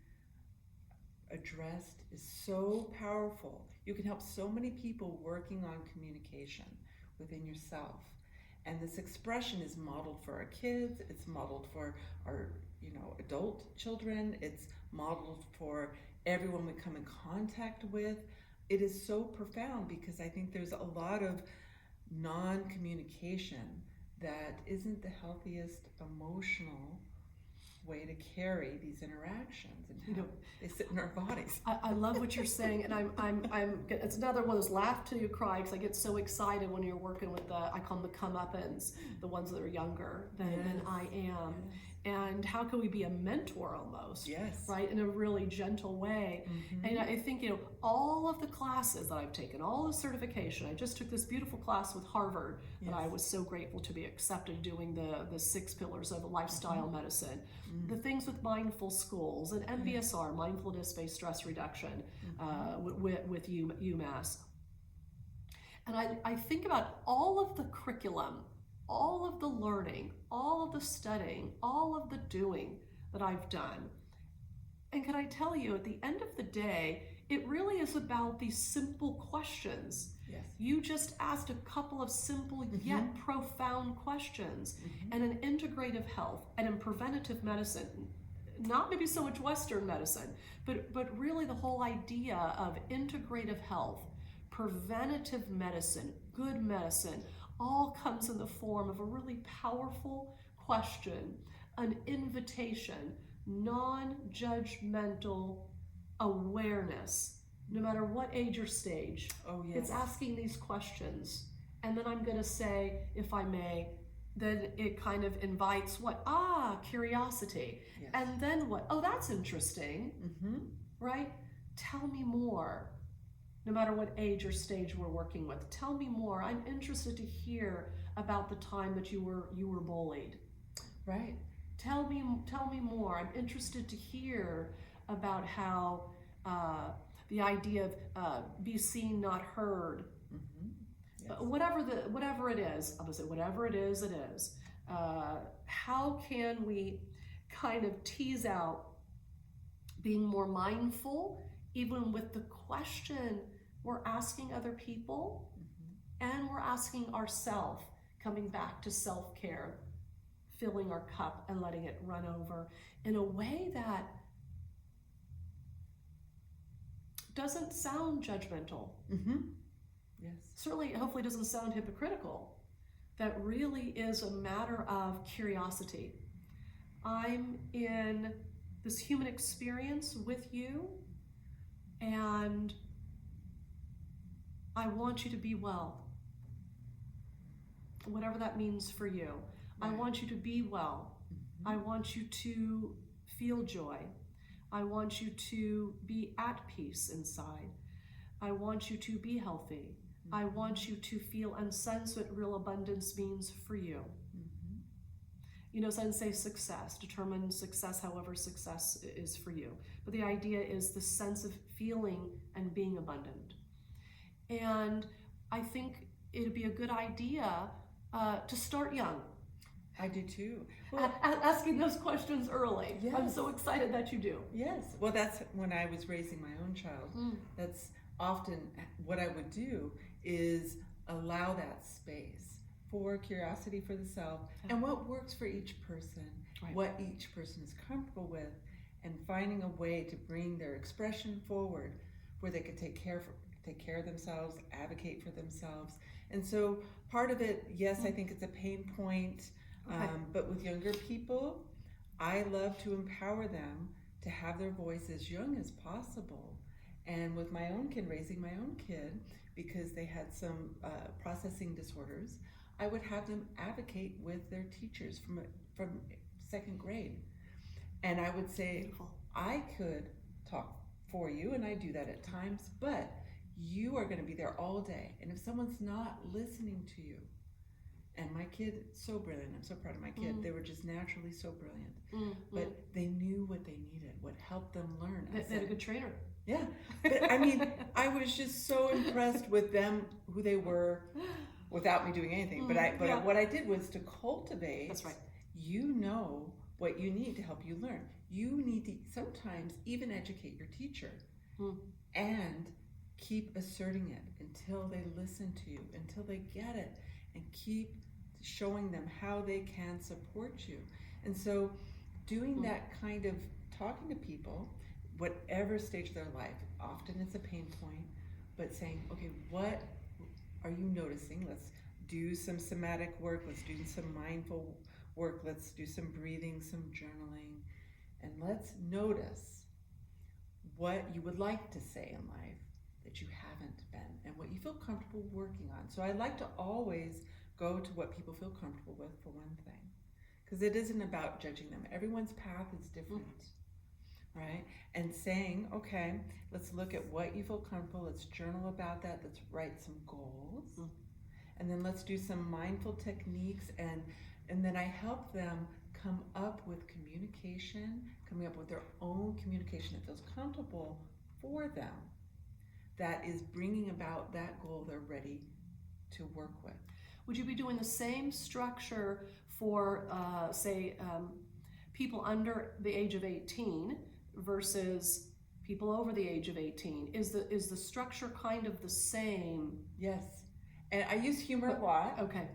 addressed is so powerful. You can help so many people working on communication within yourself. And this expression is modeled for our kids, it's modeled for our adult children, it's modeled for everyone we come in contact with. It is so profound because I think there's a lot of non-communication that isn't the healthiest emotional way to carry these interactions and how they sit in our bodies. I love what you're saying, and I'm it's another one of those laugh till you cry, because I get so excited when you're working with I call them the come-uppins, the ones that are younger than I am. And how can we be a mentor almost, right, in a really gentle way? And I think, all of the classes that I've taken, all the certification, I just took this beautiful class with Harvard that I was so grateful to be accepted, doing the 6 pillars of lifestyle medicine, the things with mindful schools and MBSR, mindfulness-based stress reduction, with UMass. And I think about all of the curriculum, all of the learning, all of the studying, all of the doing that I've done. And can I tell you, at the end of the day, it really is about these simple questions. Yes. You just asked a couple of simple yet profound questions. And in integrative health and in preventative medicine, not maybe so much Western medicine, but really the whole idea of integrative health, preventative medicine, good medicine, all comes in the form of a really powerful question, an invitation, non-judgmental awareness, no matter what age or stage. It's asking these questions. And then I'm going to say, if I may, then it kind of invites what? Curiosity. Yes. And then what? Oh, that's interesting, right? Tell me more. No matter what age or stage we're working with, tell me more. I'm interested to hear about the time that you were bullied. Right. Tell me more. I'm interested to hear about how the idea of be seen, not heard. Yes. Whatever it is, I'm gonna say whatever it is, it is. How can we kind of tease out being more mindful, even with the question we're asking other people, and we're asking ourselves, coming back to self-care, filling our cup and letting it run over in a way that doesn't sound judgmental. Yes. Certainly, hopefully doesn't sound hypocritical. That really is a matter of curiosity. I'm in this human experience with you, and I want you to be well, whatever that means for you. Right. I want you to be well. I want you to feel joy. I want you to be at peace inside. I want you to be healthy. I want you to feel and sense what real abundance means for you. Mm-hmm. You know, some say success, determine success however success is for you. But the idea is the sense of feeling and being abundant. And I think it'd be a good idea to start young. I do too. Well, Asking those questions early. Yes. I'm so excited that you do. Yes. Well, that's when I was raising my own child. That's often what I would do, is allow that space for curiosity for the self and what works for each person, Right. what each person is comfortable with, and finding a way to bring their expression forward where they could take care of themselves, advocate for themselves. And so part of it, yes, I think it's a pain point, but with younger people, I love to empower them to have their voice as young as possible. And with my own kid, raising my own kid, because they had some processing disorders, I would have them advocate with their teachers from second grade. And I would say, Beautiful. I could talk for you, and I do that at times, but you are going to be there all day. And if someone's not listening to you, and my kid, so brilliant, I'm so proud of my kid, they were just naturally so brilliant, but they knew what they needed, what helped them learn. They had a good trainer. Yeah, but I mean, I was just so impressed with them, who they were, without me doing anything. But what I did was to cultivate. That's right. You know what you need to help you learn. You need to sometimes even educate your teacher, and keep asserting it until they listen to you, until they get it, and keep showing them how they can support you. And so, doing that kind of talking to people, whatever stage of their life, often it's a pain point, but saying, okay, what are you noticing? Let's do some somatic work, let's do some mindful work, let's do some breathing, some journaling, and let's notice what you would like to say in life that you haven't been, and what you feel comfortable working on. So I like to always go to what people feel comfortable with, for one thing, because it isn't about judging them. Everyone's path is different. Right? And saying, okay, let's look at what you feel comfortable, let's journal about that, let's write some goals, and then let's do some mindful techniques, and then I help them come up with communication, coming up with their own communication that feels comfortable for them, that is bringing about that goal they're ready to work with. Would you be doing the same structure for, say, people under the age of 18 versus people over the age of 18? Is the structure kind of the same? Yes, and I use humor a lot. Okay.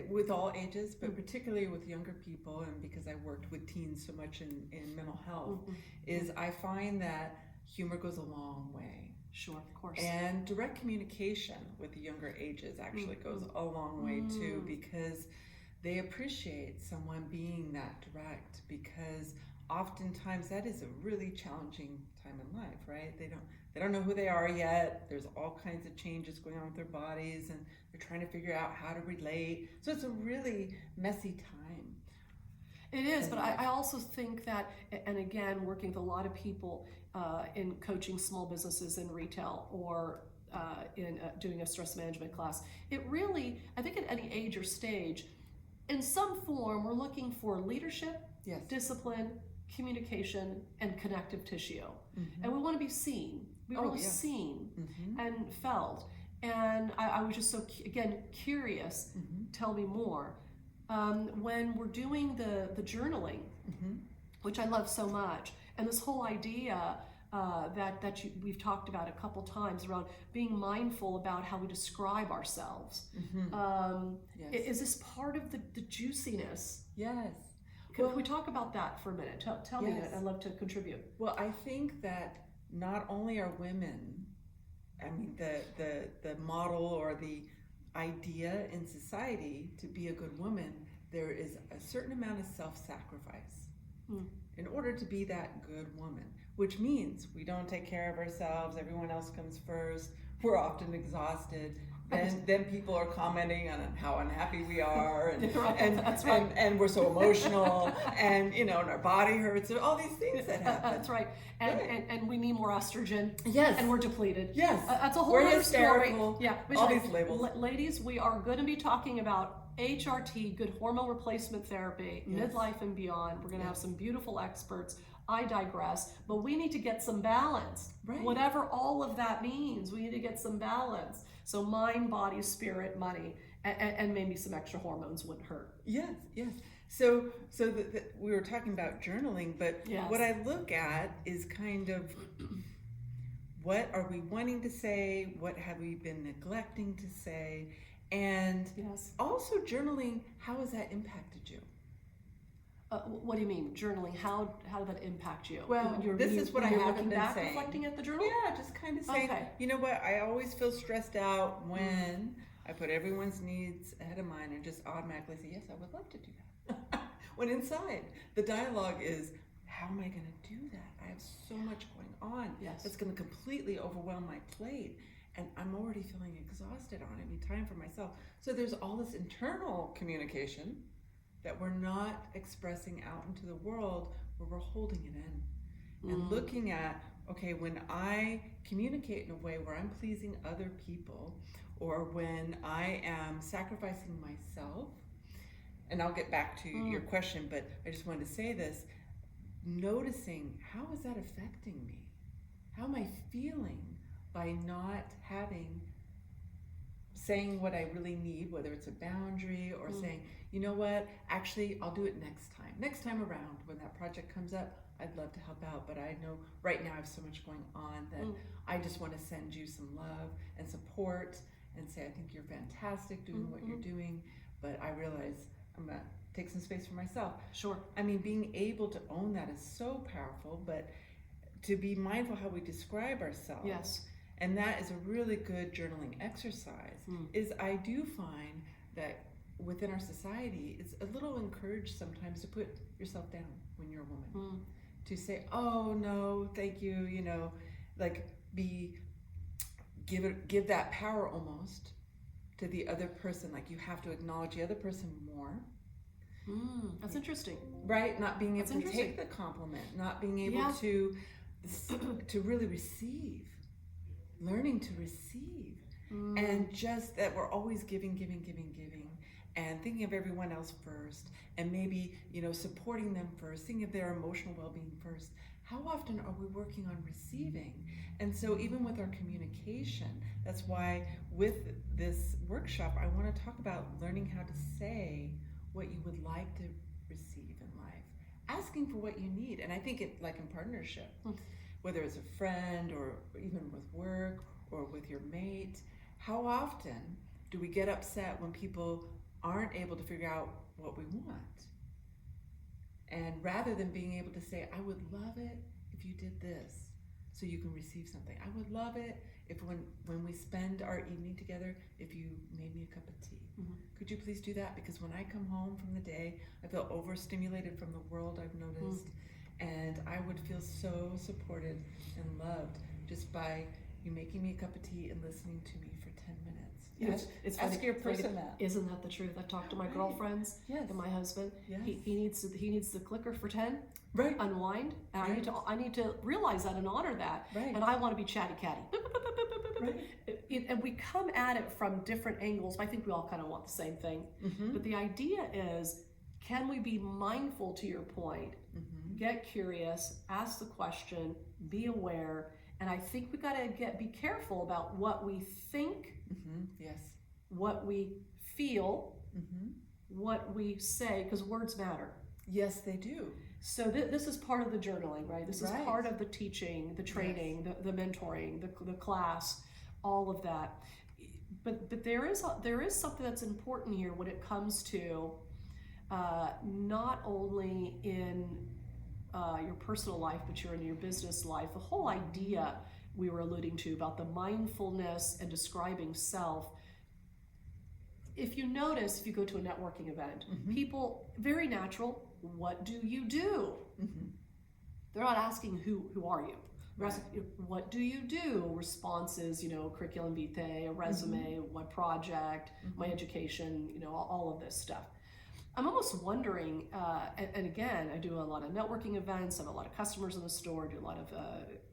With all ages, but particularly with younger people, and because I worked with teens so much in mental health, is I find that humor goes a long way. Sure, of course. And direct communication with the younger ages actually goes a long way too, because they appreciate someone being that direct, because oftentimes that is a really challenging time in life, right? They don't know who they are yet. There's all kinds of changes going on with their bodies, and they're trying to figure out how to relate. So it's a really messy time. It is, but I also think that, and again, working with a lot of people in coaching small businesses in retail, or in doing a stress management class, it really, I think at any age or stage, in some form, we're looking for leadership, Yes. discipline, communication, and connective tissue. And we want to be seen. We want to be seen and felt. And I was just so, again, curious, tell me more. When we're doing the journaling, which I love so much, and this whole idea we've talked about a couple times around being mindful about how we describe ourselves. Yes. Is this part of the juiciness? Yes. Can we talk about that for a minute? Tell me that. I'd love to contribute. Well, I think that not only are women, I mean, the model or the idea in society to be a good woman, there is a certain amount of self-sacrifice in order to be that good woman, which means we don't take care of ourselves, everyone else comes first, we're often exhausted, then people are commenting on how unhappy we are, and Right, that's and, right. and we're so emotional, and and our body hurts, all these things that happen. That's right. And we need more estrogen. Yes. And we're depleted. Yes. That's a whole We're other hysterical. story. Yeah. All these labels. Ladies, we are going to be talking about HRT, good hormone replacement therapy, Yes. midlife and beyond. We're going to have Yes. some beautiful experts. I digress, but we need to get some balance. Right. Whatever all of that means, we need to get some balance. So mind, body, spirit, money, and maybe some extra hormones wouldn't hurt. Yes, yes. So we were talking about journaling, but Yes. what I look at is kind of what are we wanting to say? What have we been neglecting to say? And Yes. also journaling, how has that impacted you? What do you mean journaling? How did that impact you? Well, this is what I you're haven't looking been back, saying. reflecting at the journal. Yeah, just kind of saying, Okay. you know what, I always feel stressed out when I put everyone's needs ahead of mine and just automatically say, yes, I would love to do that. When inside, the dialogue is, how am I going to do that? I have so much going on. Yes. That's going to completely overwhelm my plate. And I'm already feeling exhausted on it. I need time for myself. So there's all this internal communication that we're not expressing out into the world, where we're holding it in and looking at, okay, when I communicate in a way where I'm pleasing other people, or when I am sacrificing myself, and I'll get back to your question, but I just wanted to say this, noticing how is that affecting me? How am I feeling by not saying what I really need, whether it's a boundary or saying, you know what, actually, I'll do it next time. Next time around, when that project comes up, I'd love to help out, but I know right now I have so much going on that I just want to send you some love and support and say, I think you're fantastic doing what you're doing, but I realize I'm going to take some space for myself. Sure. I mean, being able to own that is so powerful, but to be mindful how we describe ourselves. Yes. And that is a really good journaling exercise, is I do find that within our society, it's a little encouraged sometimes to put yourself down when you're a woman. To say, oh no, thank you, like give that power almost to the other person, like you have to acknowledge the other person more. That's interesting. Right? Not being able That's to take the compliment, not being able to really receive, learning to receive. And just that we're always giving, and thinking of everyone else first, and maybe, supporting them first, thinking of their emotional well-being first. How often are we working on receiving? And so even with our communication, that's why with this workshop, I want to talk about learning how to say what you would like to receive in life, asking for what you need. And I think like in partnership, whether it's a friend or even with work or with your mate, how often do we get upset when people aren't able to figure out what we want? And rather than being able to say, I would love it if you did this so you can receive something. I would love it if when we spend our evening together, if you made me a cup of tea. Could you please do that? Because when I come home from the day, I feel overstimulated from the world, I've noticed. And I would feel so supported and loved just by you making me a cup of tea and listening to me for 10 minutes. It's ask funny. your person that. Isn't that the truth? I've talked to my girlfriends and my husband. Yes. He needs the clicker for 10. Right. Unwind. And I need to realize that and honor that. Right. And I want to be chatty catty. Right. And we come at it from different angles. I think we all kind of want the same thing. But the idea is, can we be mindful, to your point, get curious, ask the question, be aware, and I think we got to be careful about what we think, Yes. what we feel, what we say, because words matter. Yes, they do. So this is part of the journaling, right? This is Right. part of the teaching, the training, the mentoring, the class, all of that. But there is something that's important here when it comes to not only in your personal life, but you're in your business life. The whole idea we were alluding to about the mindfulness and describing self. If you notice, if you go to a networking event, people, very natural, what do you do? They're not asking who are you? Right. What do you do? Responses, curriculum vitae, a resume, what project, my education, all of this stuff. I'm almost wondering, and again, I do a lot of networking events, I have a lot of customers in the store, do a lot of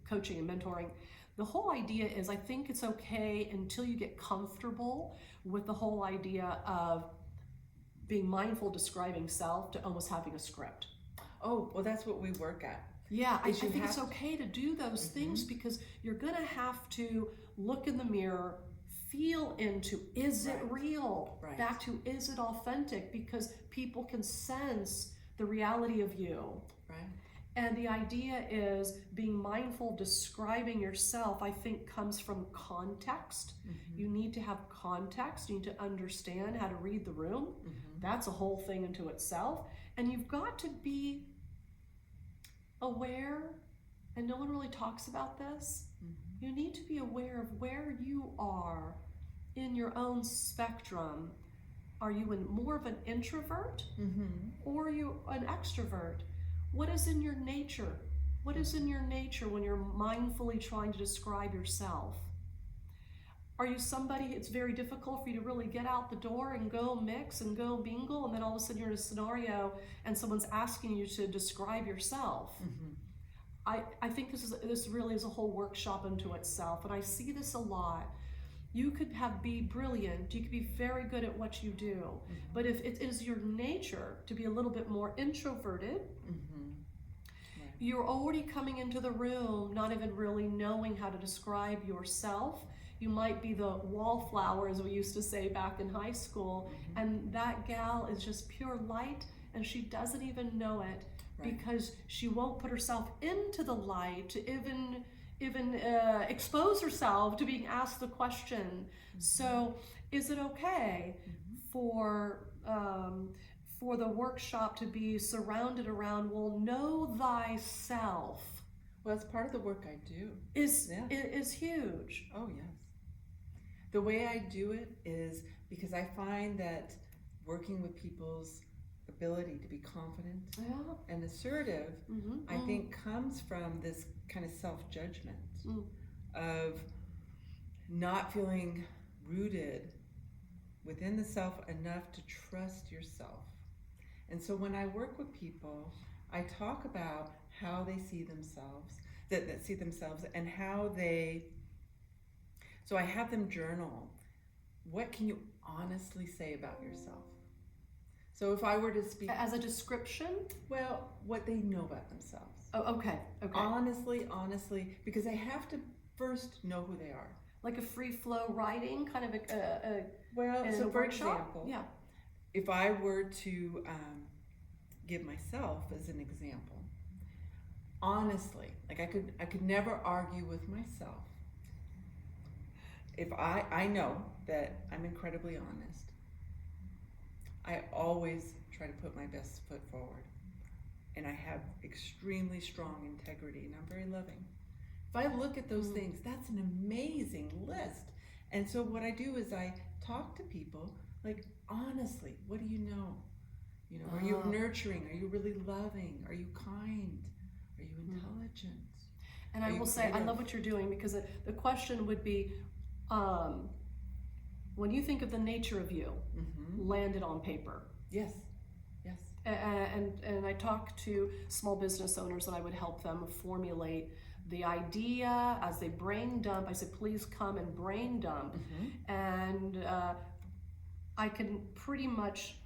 coaching and mentoring. The whole idea is, I think it's okay until you get comfortable with the whole idea of being mindful, describing self, to almost having a script. Oh, well, that's what we work at. Yeah, I think it's okay to do those things, because you're gonna have to look in the mirror, feel into, is it real? Right. Back to, is it authentic? Because people can sense the reality of you. Right. And the idea is being mindful, describing yourself, I think, comes from context. You need to have context. You need to understand how to read the room. That's a whole thing into itself. And you've got to be aware, and no one really talks about this. You need to be aware of where you are in your own spectrum. Are you more of an introvert or are you an extrovert? What is in your nature? What is in your nature when you're mindfully trying to describe yourself? Are you somebody, it's very difficult for you to really get out the door and go mix and go mingle, and then all of a sudden you're in a scenario and someone's asking you to describe yourself? I think this really is a whole workshop unto itself, and I see this a lot. You could be brilliant, you could be very good at what you do, but if it is your nature to be a little bit more introverted, you're already coming into the room not even really knowing how to describe yourself. You might be the wallflower, as we used to say back in high school, and that gal is just pure light, and she doesn't even know it, because she won't put herself into the light to even expose herself to being asked the question. So is it okay for the workshop to be surrounded around, well, know thyself? Well, it's part of the work I do. Is huge. Oh, yes. The way I do it is because I find that working with people's ability to be confident and assertive, I think comes from this kind of self-judgment of not feeling rooted within the self enough to trust yourself. And so when I work with people, I talk about how they see themselves, that see themselves, and how so I have them journal. What can you honestly say about yourself? So if I were to speak as a description, well, what they know about themselves. Oh, okay. Honestly, because they have to first know who they are. Like a free flow writing, kind of so for example, yeah. If I were to give myself as an example, honestly, like I could never argue with myself. If I know that I'm incredibly honest, I always try to put my best foot forward, and I have extremely strong integrity, and I'm very loving. If I look at those things, that's an amazing list. And so what I do is I talk to people, like, honestly, what do you know? Are you nurturing? Are you really loving? Are you kind? Are you intelligent? And I will say, I love what you're doing, because the question would be, when you think of the nature of you, land it on paper. Yes. And I talk to small business owners, and I would help them formulate the idea as they brain dump. I said, please come and brain dump. And I can pretty much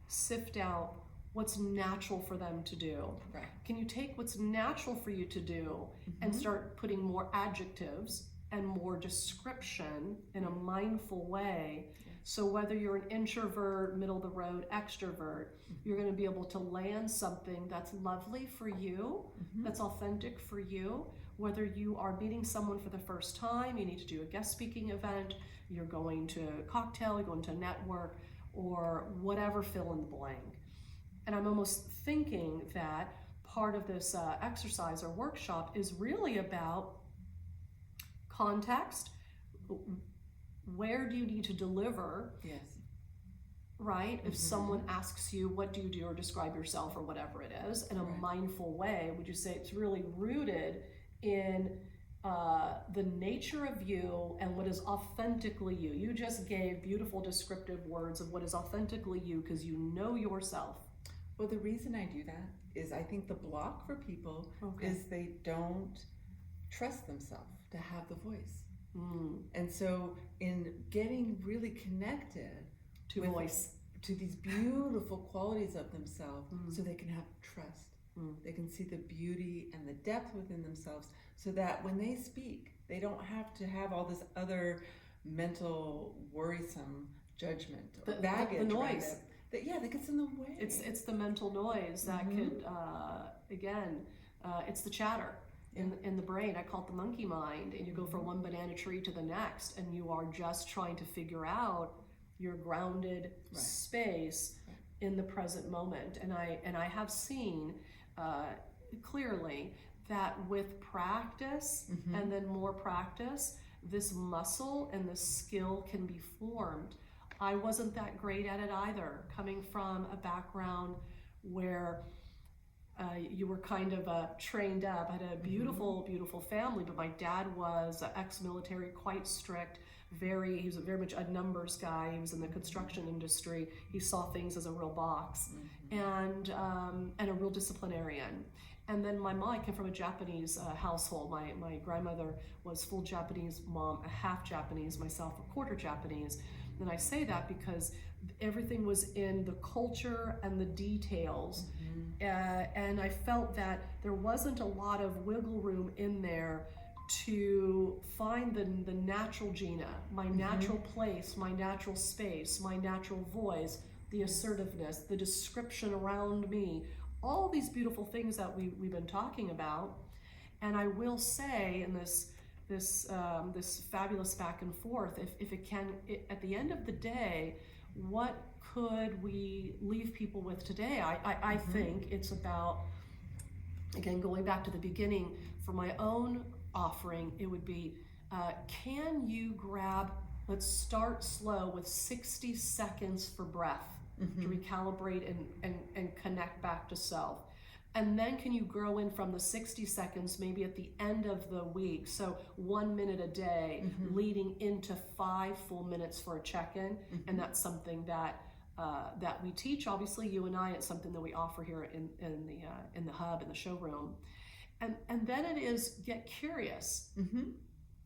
sift out what's natural for them to do. Right. Can you take what's natural for you to do and start putting more adjectives and more description in a mindful way? So whether you're an introvert, middle of the road, extrovert, you're going to be able to land something that's lovely for you, that's authentic for you. Whether you are meeting someone for the first time, you need to do a guest speaking event, you're going to a cocktail, you're going to a network, or whatever, fill in the blank. And I'm almost thinking that part of this exercise or workshop is really about context. Where do you need to deliver? Yes. Right? If someone asks you, what do you do, or describe yourself, or whatever it is, in a mindful way, would you say it's really rooted in the nature of you and what is authentically you. You just gave beautiful descriptive words of what is authentically you because you know yourself. Well, the reason I do that is I think the block for people is they don't trust themselves to have the voice. And so in getting really connected To voice. to these beautiful qualities of themselves, so they can have trust. They can see the beauty and the depth within themselves, so that when they speak, they don't have to have all this other mental worrisome judgment or baggage. The noise. That gets in the way. It's the mental noise that could, it's the chatter in the brain. I call it the monkey mind, and you go from one banana tree to the next, and you are just trying to figure out your grounded space in the present moment. And I have seen clearly that with practice and then more practice, this muscle and this skill can be formed. I wasn't that great at it either, coming from a background where you were kind of trained up. I had a beautiful, beautiful family, but my dad was ex-military, quite strict. He was very much a numbers guy. He was in the construction industry. He saw things as a real box, and a real disciplinarian. And then my mom, I came from a Japanese household. My grandmother was full Japanese, mom a half Japanese, myself a quarter Japanese. And I say that because everything was in the culture and the details. And I felt that there wasn't a lot of wiggle room in there to find the natural Gina, my natural place, my natural space, my natural voice, the assertiveness, the description around me, all these beautiful things that we've been talking about. And I will say in this fabulous back and forth, if it can, at the end of the day, what could we leave people with today? I think it's about, again, going back to the beginning, for my own offering, it would be, can you grab, let's start slow with 60 seconds for breath to recalibrate and connect back to self. And then can you grow in from the 60 seconds, maybe at the end of the week, so 1 minute a day, leading into 5 full minutes for a check-in. And that's something that we teach. Obviously, you and I, it's something that we offer here in the hub, in the showroom. And then it is get curious.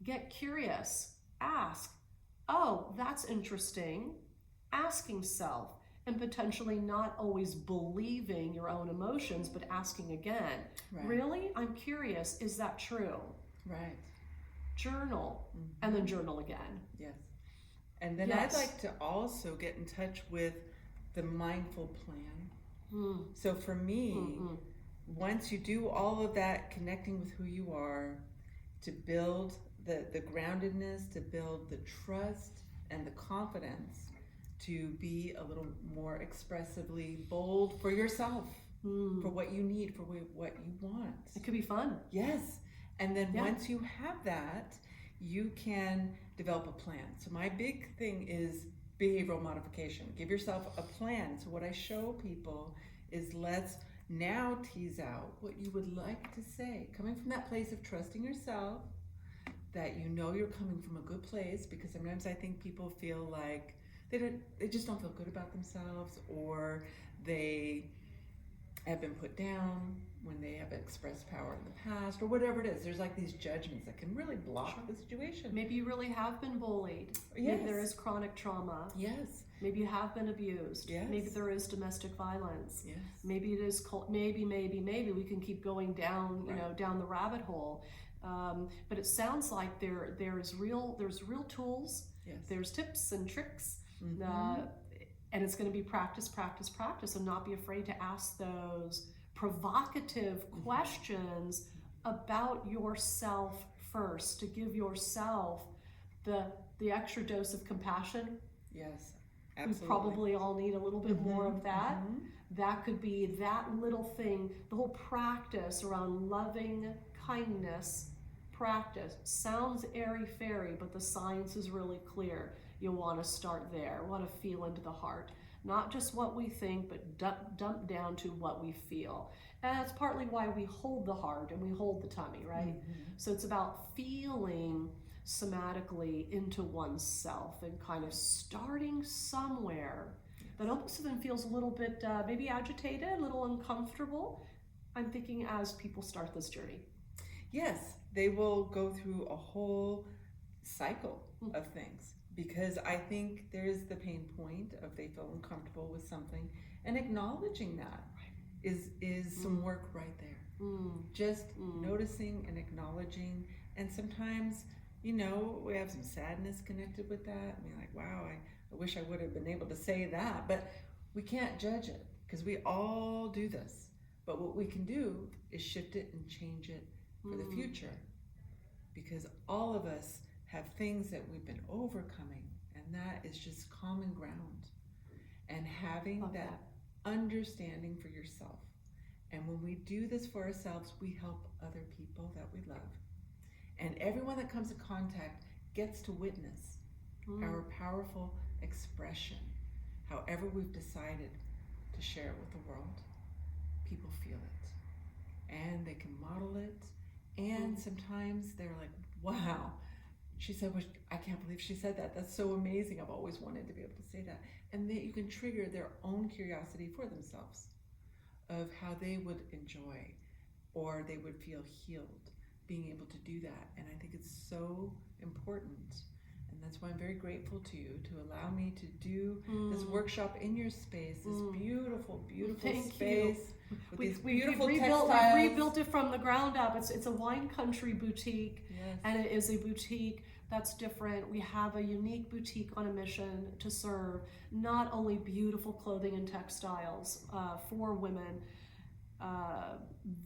Get curious. Ask. Oh, that's interesting. Asking self, and potentially not always believing your own emotions, but asking again. Really? I'm curious. Is that true? Right. Journal. And then journal again. Yes. And then I'd like to also get in touch with the mindful plan. So for me, once you do all of that, connecting with who you are, to build the groundedness, to build the trust and the confidence, to be a little more expressively bold for yourself, for what you need, for what you want. It could be fun. Yes. And then once you have that, you can develop a plan. So my big thing is behavioral modification. Give yourself a plan. So what I show people is, let's now tease out what you would like to say, coming from that place of trusting yourself, that you know you're coming from a good place, because sometimes I think people feel like they just don't feel good about themselves, or they have been put down when they have expressed power in the past, or whatever it is. There's like these judgments that can really block the situation. Maybe you really have been bullied. Yes. Maybe there is chronic trauma. Yes. Maybe you have been abused. Yes. Maybe there is domestic violence. Yes. Maybe it is maybe we can keep going down, down the rabbit hole. But it sounds like there's real tools. Yes. There's tips and tricks. And it's going to be practice, and not be afraid to ask those provocative questions about yourself first, to give yourself the extra dose of compassion. Yes, absolutely. We probably all need a little bit more of that. That could be that little thing, the whole practice around loving kindness. Practice sounds airy-fairy, but the science is really clear. You want to start there. You want to feel into the heart. not just what we think, but dump down to what we feel. And that's partly why we hold the heart and we hold the tummy, right? So it's about feeling somatically into oneself and kind of starting somewhere that almost even feels a little bit maybe agitated, a little uncomfortable. I'm thinking as people start this journey. Yes, they will go through a whole cycle of things, because I think there is the pain point of they feel uncomfortable with something, and acknowledging that is some work right there. Just noticing and acknowledging, and sometimes, you know, we have some sadness connected with that. I mean, like, wow, I wish I would have been able to say that, but we can't judge it because we all do this. But what we can do is shift it and change it for the future, because all of us have things that we've been overcoming, and that is just common ground, and having that understanding for yourself. And when we do this for ourselves, we help other people that we love, and everyone that comes in contact gets to witness our powerful expression. However we've decided to share it with the world, people feel it and they can model it, and sometimes they're like, wow, she said, I can't believe she said that. That's so amazing. I've always wanted to be able to say that. And that you can trigger their own curiosity for themselves of how they would enjoy or they would feel healed being able to do that. And I think it's so important. And that's why I'm very grateful to you to allow me to do this workshop in your space, this beautiful, beautiful space. With these beautiful textiles. We've rebuilt it from the ground up. It's a wine country boutique, and it is a boutique that's different. We have a unique boutique on a mission to serve not only beautiful clothing and textiles for women,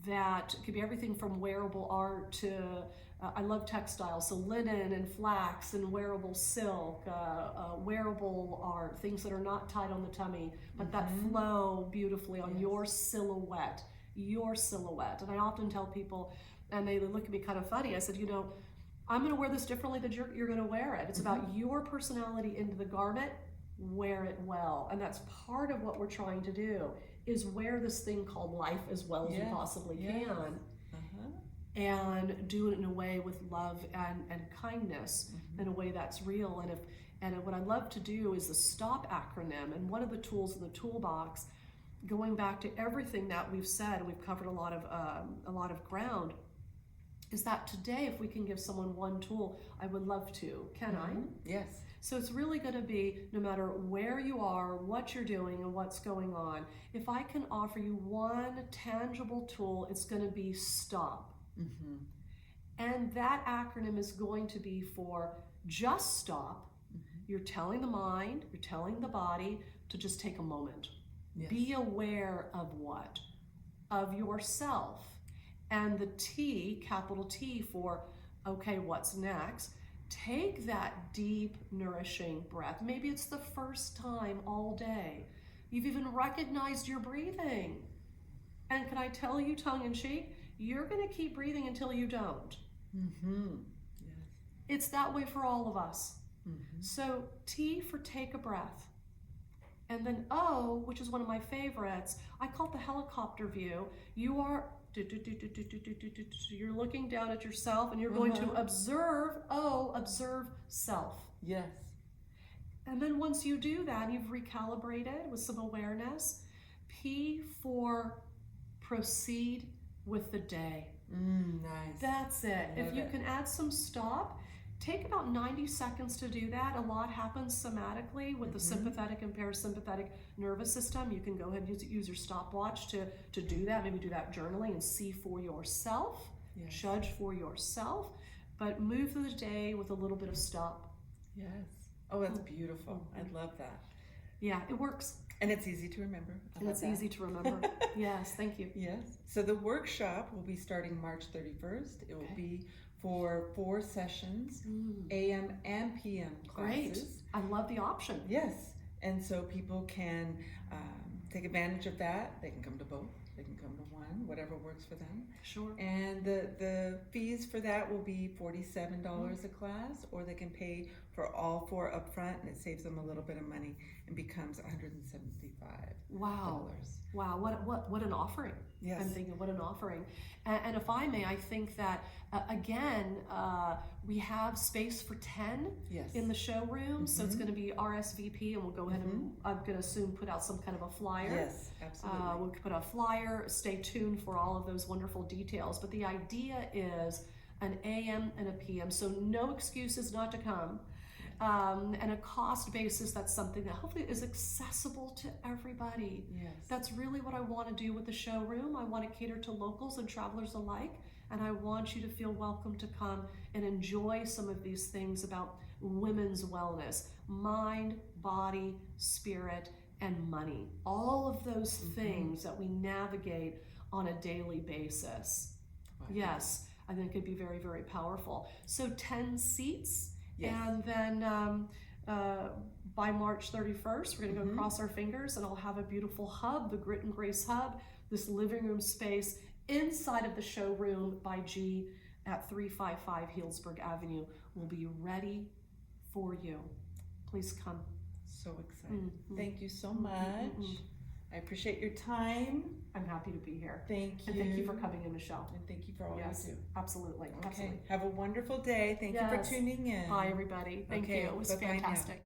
that could be everything from wearable art to I love textiles, so linen and flax and wearable silk, wearable art, things that are not tight on the tummy, but that flow beautifully on your silhouette. And I often tell people, and they look at me kind of funny, I said, you know, I'm going to wear this differently than you're going to wear it. It's about your personality into the garment, wear it well. And that's part of what we're trying to do, is wear this thing called life as well as we possibly can. And do it in a way with love and kindness, in a way that's real. And what I love to do is the STOP acronym. And one of the tools in the toolbox, going back to everything that we've said, we've covered a lot of ground, is that today, if we can give someone one tool, I would love to. Can I? Yes. So it's really going to be, no matter where you are, what you're doing, and what's going on, if I can offer you one tangible tool, it's going to be STOP. And that acronym is going to be for just stop. You're telling the mind, you're telling the body to just take a moment. Be aware of what? Of yourself. And the T, capital T, for, okay, what's next? Take that deep, nourishing breath. Maybe it's the first time all day you've even recognized your breathing. And can I tell you, tongue in cheek, you're going to keep breathing until you don't. It's that way for all of us. So T for take a breath. And then O, which is one of my favorites, I call it the helicopter view. You are, you're looking down at yourself and you're going to observe, observe self. Yes. And then once you do that, you've recalibrated with some awareness. P for proceed with the day. Nice. That's it. If you can add some stop, take about 90 seconds to do that. A lot happens somatically with the sympathetic and parasympathetic nervous system. You can go ahead and use your stopwatch to do that. Maybe do that journaling and see for yourself, judge for yourself, but move through the day with a little bit of stop. Yes. Oh, that's beautiful. I love that. Yeah, it works. And it's easy to remember. Easy to remember. Yes, thank you. Yes. So the workshop will be starting March 31st. It will be for 4 sessions, AM and PM classes. Great. I love the option. Yes. And so people can take advantage of that. They can come to both They can come to one, whatever works for them. Sure. And the fees for that will be $47 a class, or they can pay for all 4 up front, and it saves them a little bit of money and becomes $175. Wow. Wow, what an offering. Yes. I'm thinking, what an offering. And if I may, I think that, again, we have space for 10 Yes. in the showroom, so it's going to be RSVP, and we'll go ahead and, I'm going to assume, put out some kind of a flyer. Yes, absolutely. We'll put a flyer, stay tuned for all of those wonderful details. But the idea is an AM and a PM, so no excuses not to come. And a cost basis that's something that hopefully is accessible to everybody. Yes. That's really what I want to do with the showroom. I want to cater to locals and travelers alike, and I want you to feel welcome to come and enjoy some of these things about women's wellness, mind, body, spirit, and money. All of those things that we navigate on a daily basis. Wow. Yes, I think it could be very, very powerful. So 10 seats. Yes. And then by March 31st, we're going to go cross our fingers, and I'll have a beautiful hub, the Grit and Grace Hub, this living room space inside of the showroom by G at 355 Healdsburg Avenue will be ready for you. Please come. So excited. Thank you so much. I appreciate your time. I'm happy to be here. Thank you. And thank you for coming in, Michelle. And thank you for all Yes, you do. absolutely. Okay. Absolutely. Have a wonderful day. Thank you for Yes. tuning in. Bye, everybody. Thank Okay, you. It was bye-bye now. fantastic.